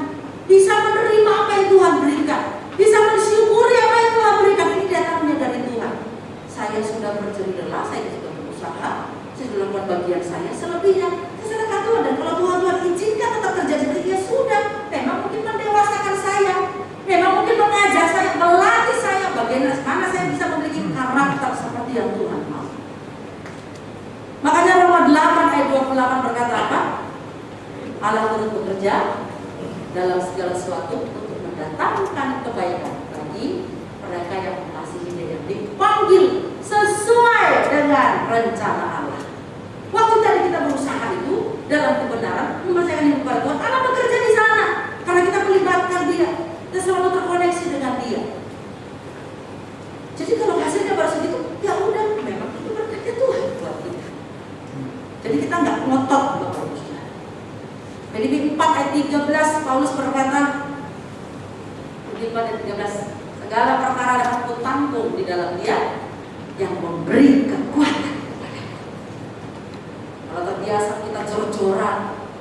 Bisa menerima apa yang Tuhan berikan, bisa mensyukuri apa yang Tuhan berikan. Ini datangnya dari Tuhan. Saya sudah berjerih lelah, saya sudah berusaha, saya sudah lakukan bagian saya. Selebihnya terserahkan Tuhan. Dan kalau Tuhan izinkan tetap terjadi, ya sudah. Memang mungkin mendewasakan saya, memang mungkin mengajar saya, melatih saya bagaimana mana saya bisa memiliki karakter seperti yang Tuhan mau. Makanya Roma 8 ayat 28 berkata apa? Allah turut bekerja dalam segala sesuatu untuk mendatangkan kebaikan bagi mereka yang mengasihi Dia, yang dipanggil sesuai dengan rencana Allah. Waktu tadi kita berusaha itu dalam kebenaran, mempercayakan hidup kepada Tuhan, Allah bekerja di sana karena kita melibatkan Dia dan selalu terkoneksi dengan Dia. Jadi kalau hasilnya baru segitu, ya udah, memang itu berkatnya Tuhan buat kita. Jadi kita nggak ngotot. Filipi 4 ayat 13 Paulus berkata, Filipi 4 ayat 13, segala perkara dapat kutanggung di dalam Dia yang memberi kekuatan kepada kita. Kalau terbiasa kita jor-joran,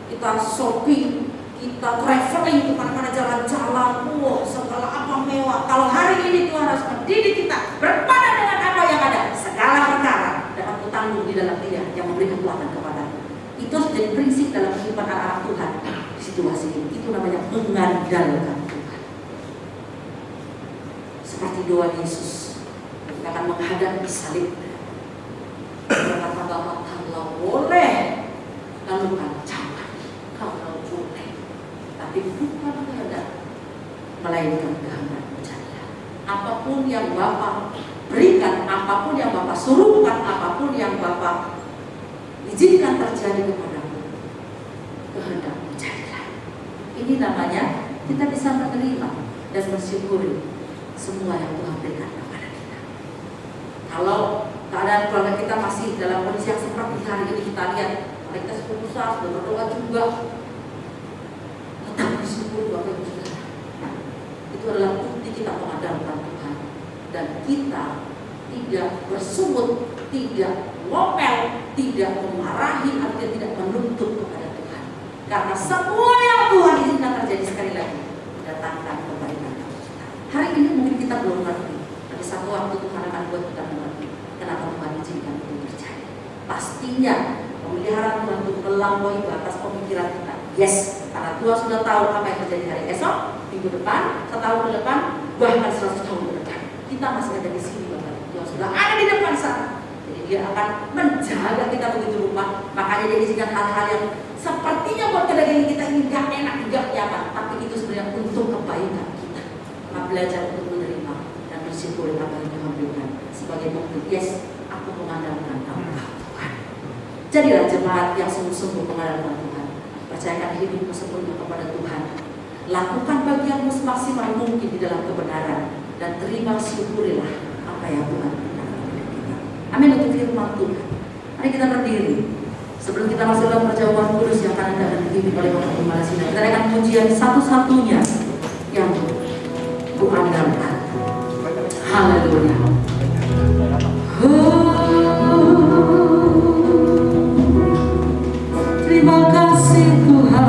kita shopping, kita traveling kemana-mana, jalan-jalan, wah segala apa mewah. Kalau hari ini Tuhan harus mendidik kita berpadan dengan apa yang ada, segala perkara dapat kutanggung di dalam Dia yang memberi kekuatan kepadamu. Itu harus jadi prinsip dalam kehidupan anak-anak Tuhan di situasi ini. Itu namanya mengandalkan Tuhan. Seperti doa Yesus ketika akan menghadapi salib, berkata, Bapa, kalau boleh, lakukan, jangan, kalau boleh, tapi bukan kehendak, melainkan kehendakmu jadilah. Apapun yang Bapa berikan, apapun yang Bapa suruhkan, apapun yang Bapa izinkan terjadi kepadamu, kehendakmu jadilah. Ini namanya kita bisa menerima dan bersyukuri semua yang Tuhan berikan kepada kita. Kalau keadaan keluarga kita masih dalam kondisi yang seperti hari ini kita lihat, kita berusaha, sudah berdoa juga, tetap bersyukur Bapak Ibu Saudara. Itu adalah bukti kita mengandalkan Tuhan, dan kita tidak bersungut, tidak ngomel, tidak memarahi, artinya tidak menuntut kepada Tuhan. Karena semua yang Tuhan izinkan terjadi, sekali lagi mendatangkan kebaikan kita. Hari ini mungkin kita belum ngerti, tapi satu waktu Tuhan akan buat kita mengerti kenapa Tuhan izinkan itu terjadi. Pastinya pemeliharaan Tuhan itu melampaui batas pemikiran kita. Yes, karena Tuhan sudah tahu apa yang terjadi hari esok, minggu depan, setahun ke depan, bahkan 100 tahun ke depan. Kita masih ada di sini, Bapak. Tuhan sudah ada di depan sana. Jadi Dia akan menjaga kita begitu rupa. Makanya Dia izinkan hal-hal yang sepertinya buat kedagingan kita ini gak enak, gak nyaman, tapi itu sebenarnya untuk kebaikan kita. Maka belajar untuk menerima dan bersyukur apa yang Tuhan berikan sebagai bukti. Yes, aku mengandalkan Engkau Tuhan. Jadilah jemaat yang sungguh-sungguh mengandalkan Tuhan. Percayakan hidupmu sepenuhnya kepada Tuhan. Lakukan bagianmu semaksimal mungkin di dalam kebenaran, dan terima, syukurilah apa yang Tuhan berikan kepada kita. Amin. Untuk firman Tuhan, mari kita berdiri sebelum kita masuk dalam perjamuan kudus yang akan datang dipimpin oleh Bapak Gembala Sinar. Kita akan pujian satu-satunya yang kuandalkan. Haleluya. Terima kasih Tuhan.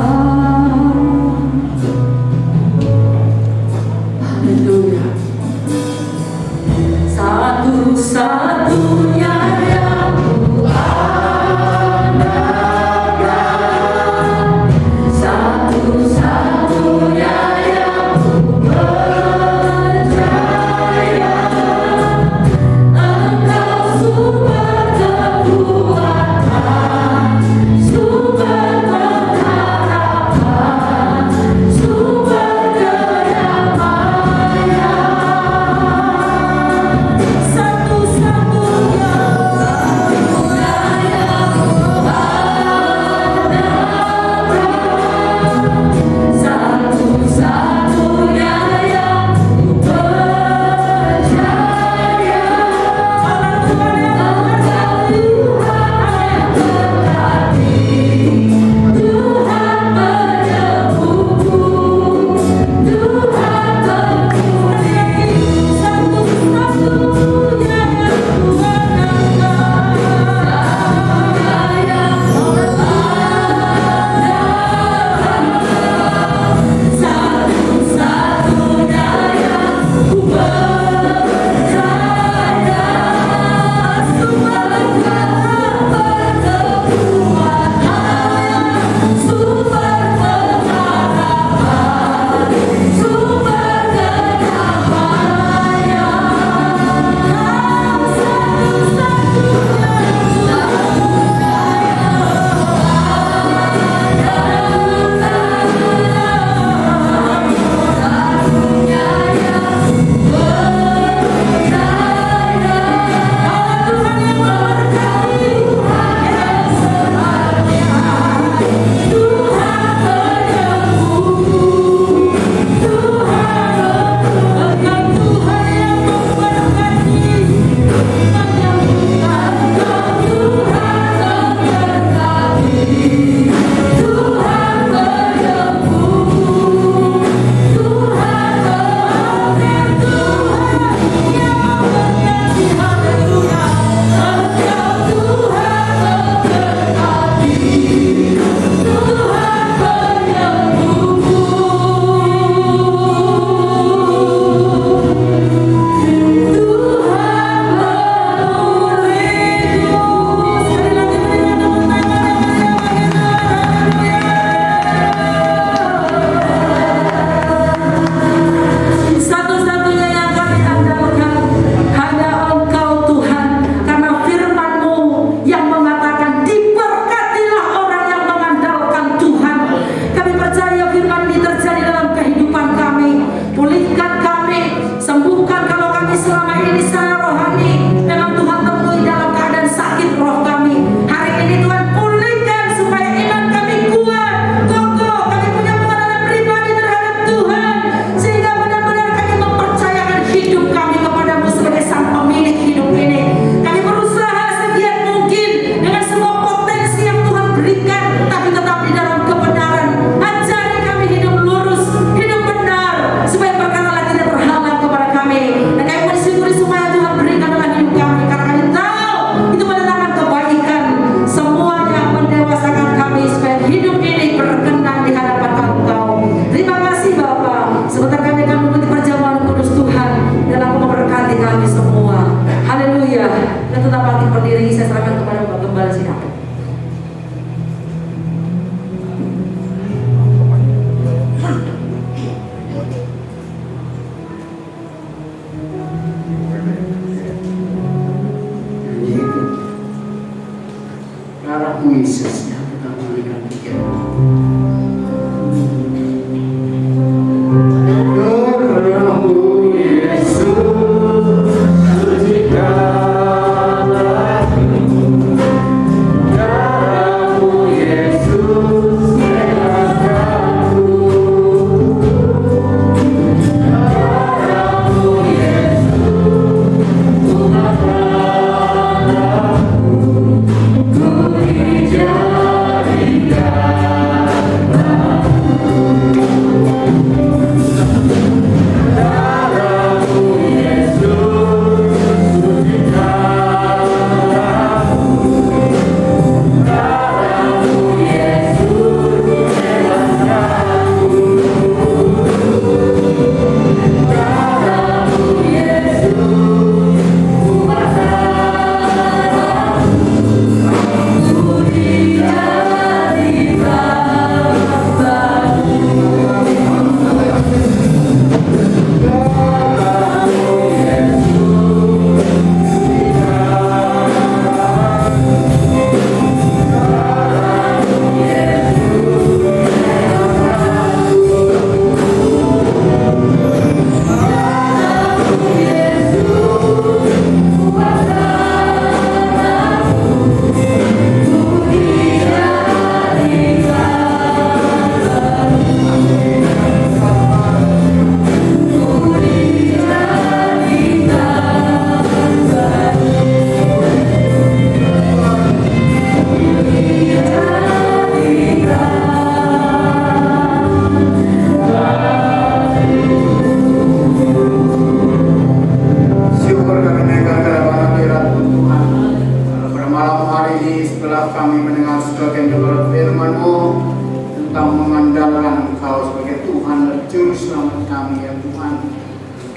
Haleluya. Satu-satunya yang kuandalkan, satu-satunya yang percaya, Engkau sumber kekuatan, sumber penghakiman.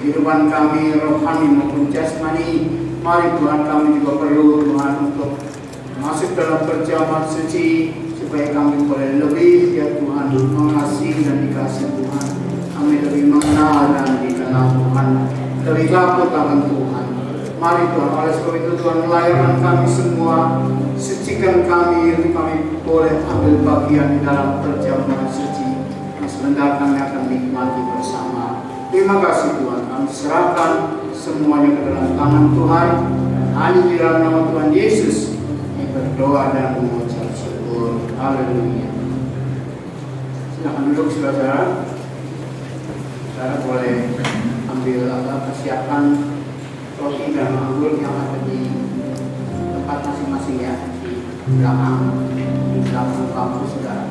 kehidupan kami rohani maupun jasmani. Mari Tuhan, kami juga perlu Tuhan untuk masuk dalam perjamuan suci supaya kami boleh lebih ya Tuhan mengasihi dan dikasihi Tuhan. Kami lebih mengenal dan dikenal Tuhan, lebih takut akan Tuhan. Mari Tuhan, oleh sebab itu Tuhan, melayani kami semua, sucikan kami untuk kami boleh ambil bagian di dalam perjamuan suci yang sebentar kami akan nikmati bersama. Terima kasih Tuhan, kami serahkan semuanya ke dalam tangan Tuhan. Hanya di dalam nama Tuhan Yesus kami berdoa dan mengucap syukur. Haleluya. Silakan duduk saudara. Saudara boleh ambil persiapan roti dan anggur yang ada di tempat masing-masing ya, di belakang kampus saudara.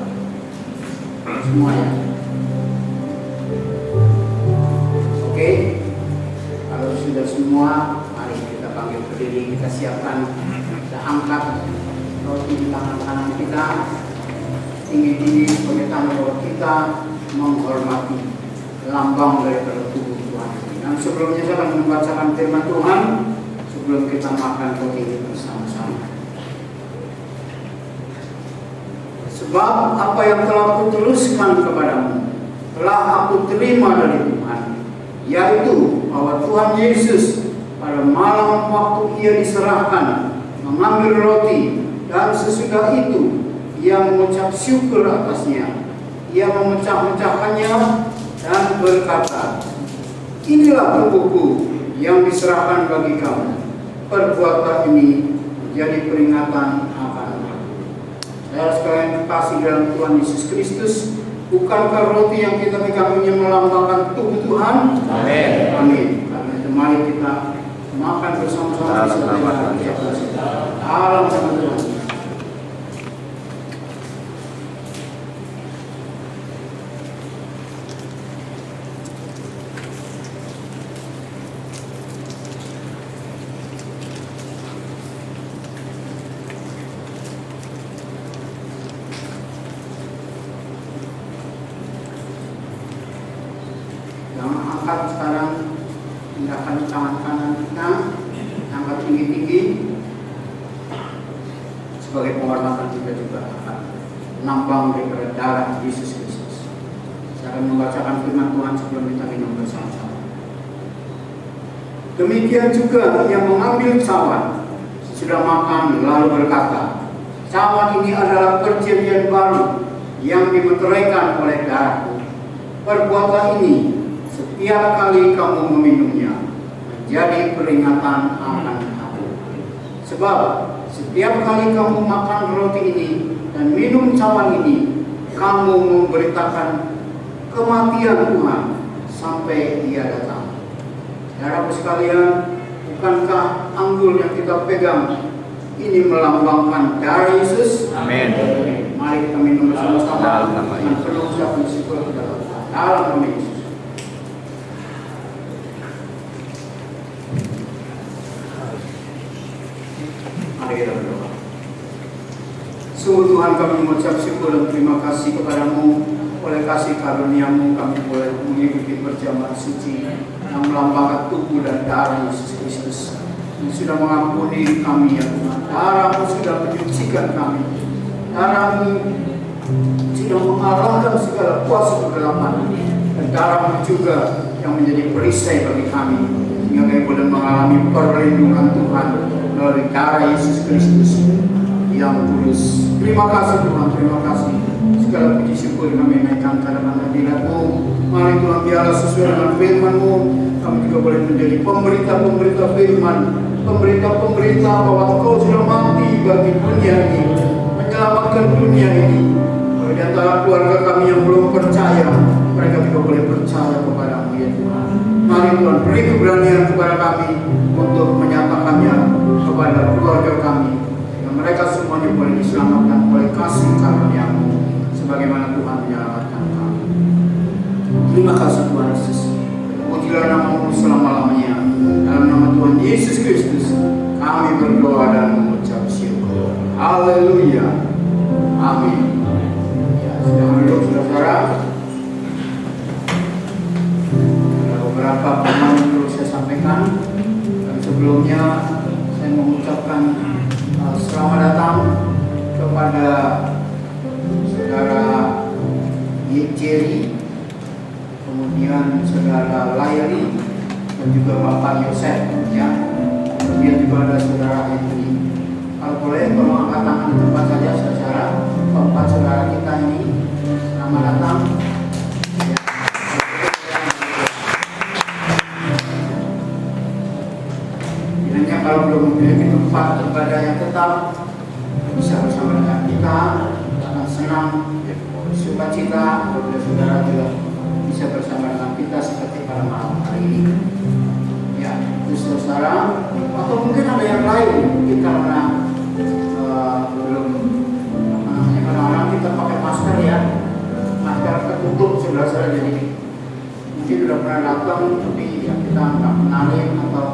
Semua ya. Oke, kalau sudah semua, mari kita panggil berdiri, kita siapkan, kita angkat roti di tangan kanan kita, tinggi-tinggi sebagai tanda bahwa kita menghormati lambang daripada tubuh Tuhan. Dan sebelumnya saya akan membacakan firman Tuhan sebelum kita makan roti ini bersama-sama. Sebab apa yang telah kutuliskan kepadamu telah aku terima dari Tuhan, yaitu bahwa Tuhan Yesus pada malam waktu ia diserahkan mengambil roti, dan sesudah itu ia mengucap syukur atasnya. Ia memecah-mecahkannya dan berkata, "Inilah tubuhku yang diserahkan bagi kamu. Perbuatlah ini menjadi peringatan akan aku." Saudara sekalian kasih dalam Tuhan Yesus Kristus, bukankah roti yang kita pegang ini melambangkan tubuh Tuhan? Amin. Amin. Karena itu mari kita makan bersama-sama di dalam Tuhan. Angkat sekarang, pindahkan tangan kanan kita, angkat tinggi-tinggi sebagai penghormatan kita juga akan lambang daripada darah Yesus Kristus. Saya akan membacakan firman Tuhan sebelum kita minum bersama-sama. Demikian juga yang mengambil cawan sesudah makan lalu berkata, "Cawan ini adalah perjanjian baru yang dimeteraikan oleh darahku. Perbuatlah ini setiap kali kamu meminumnya menjadi peringatan akan aku. Sebab setiap kali kamu makan roti ini dan minum cawan ini, kamu memberitakan kematian Tuhan sampai Dia datang." Saudaraku sekalian, bukankah anggur yang kita pegang ini melambangkan darah Yesus? Amin. Mari kami nomor sama-sama Dalam nama dengan Yesus. penuh ucapan syukur kepada Allah. Dalam nama Yesus. Mari kita berdoa. Sungguh Tuhan, kami mengucap syukur dan terima kasih kepadamu. Oleh kasih karunia-Mu kami boleh mengikuti perjamuan suci yang melambangkan tubuh dan darah Yesus Kristus yang sudah mengampuni kami, ya Tuhan. Darah-Mu sudah menyucikan kami. Darah-Mu sudah mengalahkan segala kuasa kegelapan, dan darah-Mu juga yang menjadi perisai bagi kami sehingga kami boleh mengalami perlindungan Tuhan melalui darah Yesus Kristus yang kudus. Terima kasih Tuhan, terima kasih. Segala puji syukur kami naikkan karena hadirat-Mu. Mari Tuhan, biarlah sesuai dengan firman-Mu kami juga boleh menjadi pemberita-pemberita firman, pemberita-pemberita bahwa Engkau sudah mati bagi dunia ini, menyelamatkan dunia ini. Di antara keluarga kami yang belum percaya, mereka juga boleh percaya kepada-Mu, ya Tuhan. Mari Tuhan, beri keberanian kepada kami untuk menyatakannya kepada keluarga kami, sehingga mereka semuanya boleh diselamatkan oleh kasih karunia-Mu sebagaimana Tuhan menyelamatkan kami. Terima kasih Tuhan Yesus. Pujilah nama-Mu selama-lamanya. Dalam nama Tuhan Yesus Kristus kami berdoa dan mengucap syukur. Haleluya. Amin. Ya, sudah duduk saudara. Ada beberapa pengalaman yang perlu saya sampaikan. Dan sebelumnya saya mengucapkan selamat datang kepada saudara Jerry, kemudian saudara Lairi, dan juga Bapak Yosef, ya. Kemudian juga ada saudara Henry. Kalau boleh tolong angkat tangan di tempat saja, saudara. Keempat saudara kita ini, selamat datang. Ya. Kiranya kalau belum memiliki tempat ibadah yang tetap, bisa bersama dengan kita, akan senang, sukacita, apabila saudara juga bisa bersama dengan kita seperti pada malam hari ini. Ya, itu saudara. Atau mungkin ada yang lain, mungkin karena belum kadang-kadang kita pakai masker, ya, masker tertutup saudara-saudara, jadi mungkin sudah pernah datang tapi ya kita nggak menarik atau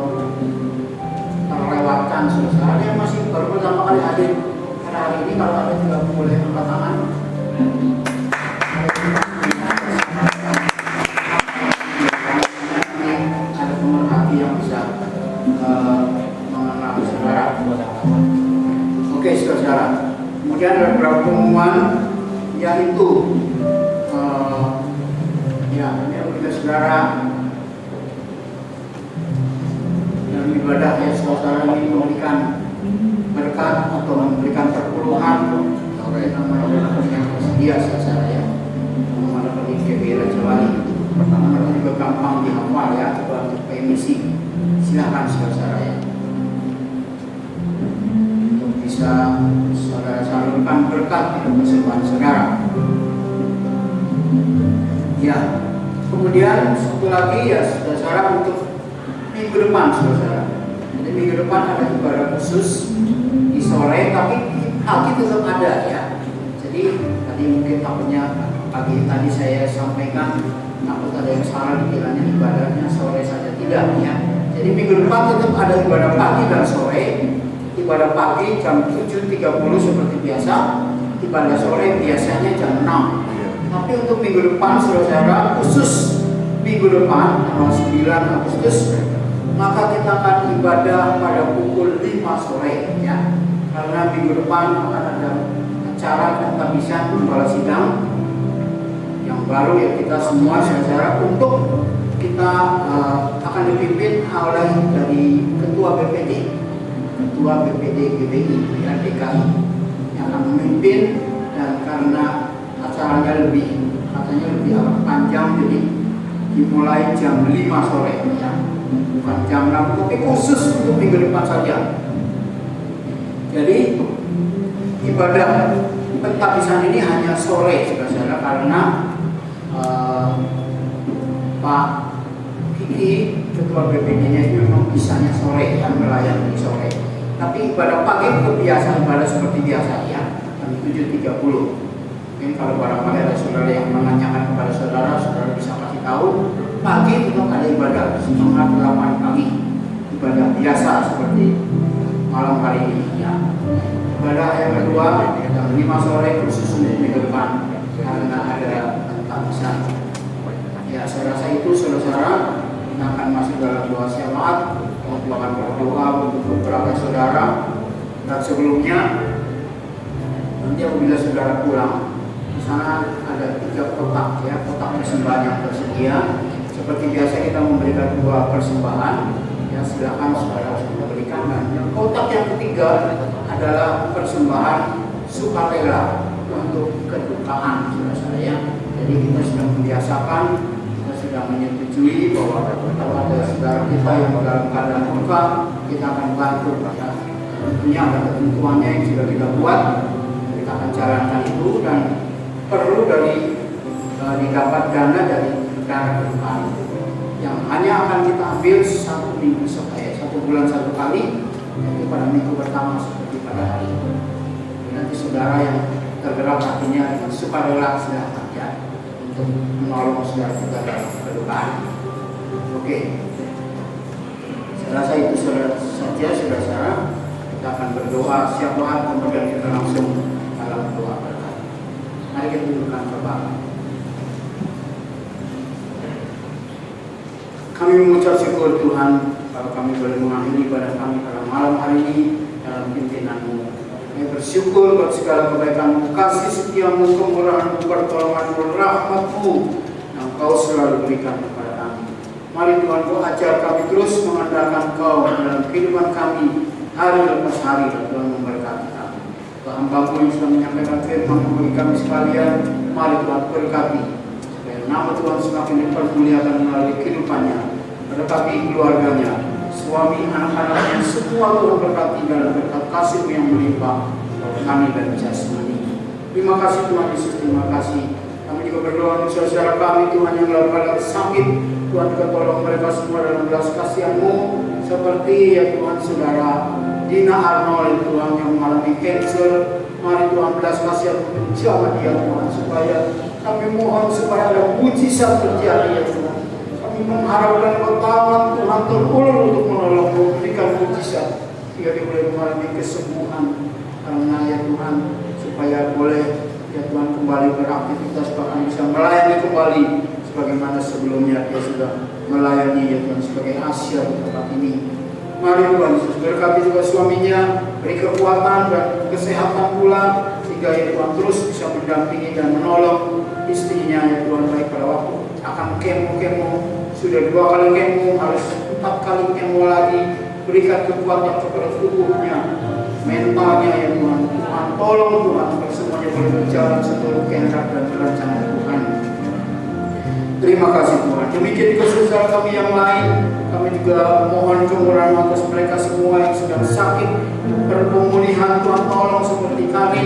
terlewatkan saudara. Ada yang masih baru pertama kali hadir pada hari ini, kalau ada juga boleh angkat tangan. Ada pemerhati yang bisa mengenal saudara. Oke saudara. Kemudian ada beberapa pengumuman, yaitu ya, ini kita saudara dalam ibadah, ya, saudara ini memberikan berkat atau memberikan perpuluhan yang tersedia saudara, ya. Mana pergi ke Raja Wali, pertama juga gampang dihafal, ya, untuk emisi. Silakan saudara, ya, untuk bisa saudara salurkan berkat di persembahan saudara. Ya, kemudian satu lagi, ya, saudara, untuk minggu depan saudara. Jadi minggu depan ada ibadah khusus di sore, tapi pagi tetap ada, ya. Jadi tadi mungkin takutnya pagi tadi saya sampaikan, takut ada yang salah dikiranya ibadahnya sore saja, tidak, ya. Jadi minggu depan tetap ada ibadah pagi dan sore. Ibadah pagi jam 7.30 seperti biasa, ibadah sore biasanya jam 6. Tapi untuk minggu depan saudara, khusus minggu depan tanggal 9 Agustus, maka kita akan ibadah pada pukul 5 sore, ya. Karena minggu depan akan ada acara penghabisan gembala sidang yang baru, ya, kita semua saudara, untuk kita akan dipimpin oleh dari ketua BPD GBI, ya, DKI, yang akan memimpin. Dan karena acaranya katanya lebih agak panjang, jadi dimulai jam 5 sore, ya, bukan jam 6, tapi khusus untuk minggu depan saja. Jadi ibadah penghabisan ini hanya sore saudara, karena Pak Kiki, ketua BPD-nya itu memang bisanya sore, yang melayani sore. Tapi ibadah pagi itu biasa, ibadah seperti biasa, ya. Dan itu 7:30. Mungkin kalau barangkali ada saudara yang menanyakan kepada saudara, saudara bisa kasih tahu. Pagi tetap ada ibadah setengah 8 pagi, ibadah biasa seperti malam hari ini. Ya. Ibadah yang kedua jam 5 sore khusus untuk minggu depan karena ada baptisan. Ya, saya rasa itu saudara kita akan masuk dalam doa syafaat. Kita akan berdoa untuk beberapa saudara. Dan sebelumnya nanti apabila saudara pulang, di sana ada 3 kotak ya, kotak persembahan yang tersedia. Seperti biasa kita memberikan 2 persembahan. Ya, silakan saudara memberikan. Dan yang kotak yang ketiga adalah persembahan sukarela untuk kedukaan saudara ya. Jadi kita sudah membiasakan, kita sudah menyetujui bahwa kalau ada saudara kita yang dalam keadaan luka, kita akan bantu ya. Tentunya ada ketentuannya yang sudah kita buat, kita akan jalankan itu dan perlu didapat dana dari dana kedukaan yang hanya akan kita ambil 1 minggu sekali, 1 bulan 1 kali, yaitu pada minggu pertama seperti pada hari ini. Nanti saudara yang tergerak hatinya dengan sukarela silahkan ya untuk menolong saudara kita dalam kedukaan. Oke, saya rasa itu saja saudara. Kita akan berdoa syafaat kemudian kita langsung dalam doa berkat. Mari kita dudukkan Bapak. Kami mengucap syukur Tuhan kalau kami boleh mengakhiri ibadah kami pada malam hari ini dalam pimpinan-Mu. Kami bersyukur buat segala kebaikan-Mu, kasih setia-Mu, kemurahan-Mu, pertolongan-Mu, rahmat-Mu yang Kau selalu berikan kepada kami. Mari Tuhan Kau ajar kami terus mengandalkan Kau dalam kehidupan kami hari lepas hari, dan Tuhan memberkati kami. Hamba-Mu yang sudah menyampaikan firman bagi kami sekalian, mari Tuhan berkati supaya nama Tuhan semakin dipermuliakan melalui kehidupannya, berkati keluarganya, suami, anak-anaknya, semua Tuhan berkati dalam berkat kasih-Mu yang melimpah kami dan jasmani. Terima kasih Tuhan Yesus, terima kasih. Kami juga berdoa untuk saudara kami Tuhan yang dalam keadaan sakit, Tuhan juga tolong mereka semua dalam belas kasihan-Mu, seperti ya Tuhan saudara Dina Arnold Tuhan yang mengalami cancer. Mari Tuhan belas kasihan menjamah dia Tuhan, supaya kami mohon supaya ada mujizat terjadi ya Tuhan. Kami mengharapkan tangan Tuhan terulur untuk menolong, memberikan mujizat sehingga dia boleh mengalami kesembuhan karena ya Tuhan, supaya boleh ya Tuhan kembali beraktivitas, bahkan bisa melayani kembali sebagaimana sebelumnya dia sudah melayani ya Tuhan sebagai Asia di tempat ini. Mari Tuhan Yesus berkati juga suaminya, beri kekuatan dan kesehatan pula sehingga ya Tuhan terus bisa mendampingi dan menolong istrinya ya Tuhan, baik pada waktu akan kemo sudah 2 kali kemo, harus 4 kali kemo lagi. Berikan kekuatan kepada tubuhnya, mentalnya ya Tuhan. Tuhan tolong Tuhan agar semuanya boleh berjalan seturut kehendak dan rencana Tuhan. Terima kasih Tuhan. Demikian juga saudara kami yang lain, kami juga mohon kemurahan atas mereka semua yang sedang sakit, berpemulihan Tuhan tolong seperti kami,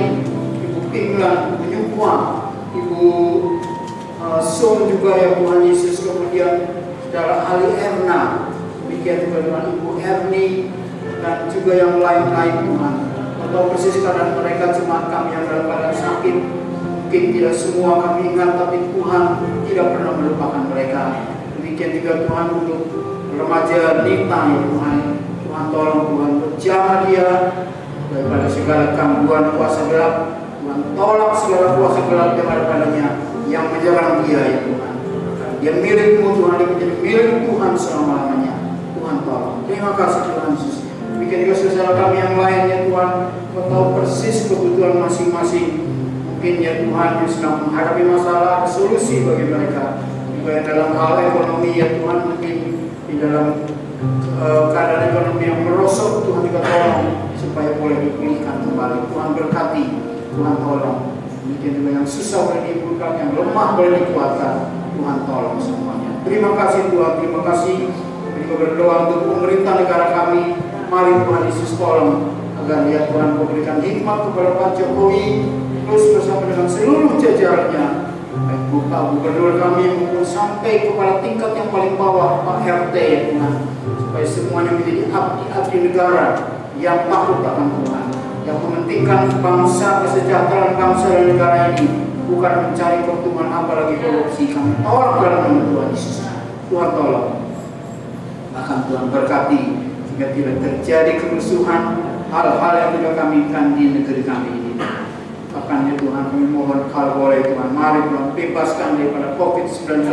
Ibu Pinglan, Ibu Nyukwa, Ibu Son juga ya Tuhan Yesus, kemudian saudara Ali Erna, demikian juga dengan Ibu Erni dan juga yang lain-lain Tuhan. Atau persis keadaan mereka cuma kami yang dalam keadaan sakit. Mungkin tidak semua kami ingat, tapi Tuhan tidak pernah melupakan mereka. Demikian juga Tuhan untuk remaja Nita ya Tuhan. Tuhan tolong Tuhan berjamah dia daripada segala gangguan kuasa gelap. Tuhan tolak segala kuasa gelap yang ada padanya yang menyerang dia ya Tuhan. Dia milik-Mu Tuhan, dia menjadi milik Tuhan selama-lamanya. Tuhan tolong. Terima kasih Tuhan Yesus. Demikian juga saudara kami yang lainnya Tuhan, Kau tahu persis kebutuhan masing-masing. Mungkin ya Tuhan yang sedang menghadapi masalah, solusi bagi mereka. Juga yang dalam hal ekonomi ya Tuhan, mungkin di dalam keadaan ekonomi yang merosot, Tuhan juga tolong supaya boleh dipulihkan kembali. Tuhan berkati, Tuhan tolong. Mungkin juga yang susah boleh dihiburkan, yang lemah boleh dikuatkan. Tuhan tolong semuanya. Terima kasih Tuhan, terima kasih. Kita berdoa untuk pemerintah negara kami. Mari Tuhan Yesus tolong agar ya Tuhan memberikan hikmat kepada Pak Jokowi, terus bersama dengan seluruh jajarannya, baik Pak Gubernur kami maupun sampai kepada tingkat yang paling bawah Pak RT ya Tuhan, supaya semuanya menjadi abdi-abdi negara yang takut akan Tuhan. yang mementingkan bangsa, kesejahteraan bangsa dan negara ini, bukan mencari keuntungan apalagi korupsi. Kami tolak dalam nama Tuhan Yesus. Tuhan tolong. Bahkan Tuhan berkati jika tidak terjadi kerusuhan, hal-hal yang tidak kami inginkan di negeri kami ini. Bahkan ya Tuhan, kami mohon kalau boleh Tuhan, mari Tuhan bebaskan daripada COVID-19,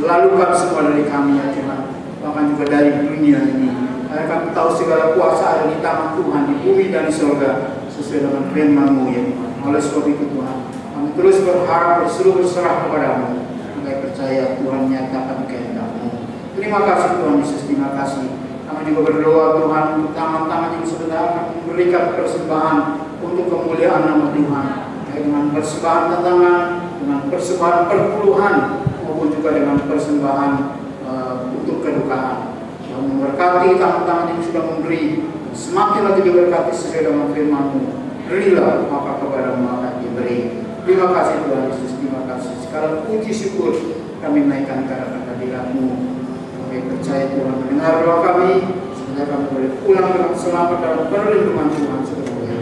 lalukan semua dari kami ya Tuhan, bahkan juga dari dunia ini. Karena kami tahu segala kuasa ada di tangan Tuhan, di bumi dan di surga, sesuai dengan firman-Mu ya Tuhan. Oleh sebab itu Tuhan, kami terus berharap, berserah kepadamu. Kami percaya Tuhan menyatakan kehendak-Mu. Terima kasih Tuhan Yesus, terima kasih. Kami juga berdoa Tuhan untuk tangan-tangan yang sebenarnya akan memberikan persembahan untuk kemuliaan nama Tuhan. Baik dengan persembahan tantangan, dengan persembahan perpuluhan, maupun juga dengan persembahan untuk kedukaan. Yang memberkati tangan-tangan yang sudah memberi, semakin lagi diberkati sesuai dengan firman-Mu. Berilah maka kepadamu akan diberi. Terima kasih Tuhan Yesus, terima kasih. Sekarang puji syukur kami menaikkan karena kehadiran-Mu. Kami percaya Tuhan mendengar doa kami, sehingga kami boleh pulang dengan selamat dalam perlindungan Tuhan sepenuhnya.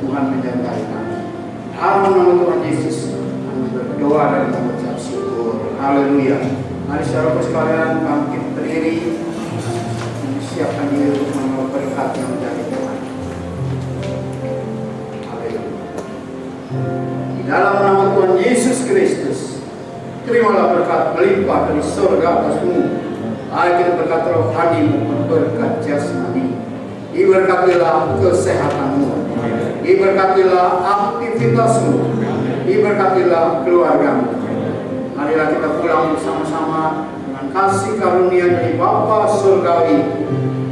Tuhan menyertai kami. Dalam nama Tuhan Yesus, kami berdoa dan mengucap syukur. Haleluya. Mari saudara sekalian bangkit berdiri, siapkan diri untuk menerima berkat yang dari Tuhan. Haleluya. Di dalam nama Tuhan Yesus Kristus, terimalah berkat melimpah dari surga atasmu, baik itu berkat rohani maupun berkat jasmani. Diberkatilah kesehatanmu, diberkatilah aktivitasmu, diberkatilah keluargamu. Marilah kita pulang bersama-sama dengan kasih karunia dari Bapa Surgawi,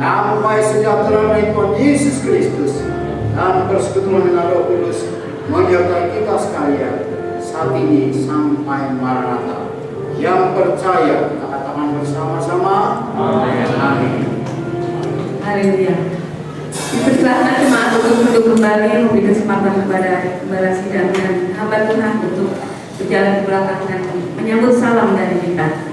damai sejahtera dari Tuhan Yesus Kristus, dan persekutuan dengan Roh Kudus menyertai kita sekalian saat ini sampai Maranatha. Yang percaya kita katakan bersama-sama, amin. Haleluya. Dipersilakan jemaat untuk kembali memberi kesempatan kepada Gembala Sidang dan hamba Tuhan untuk berjalan ke belakang dan menyambut salam dari kita.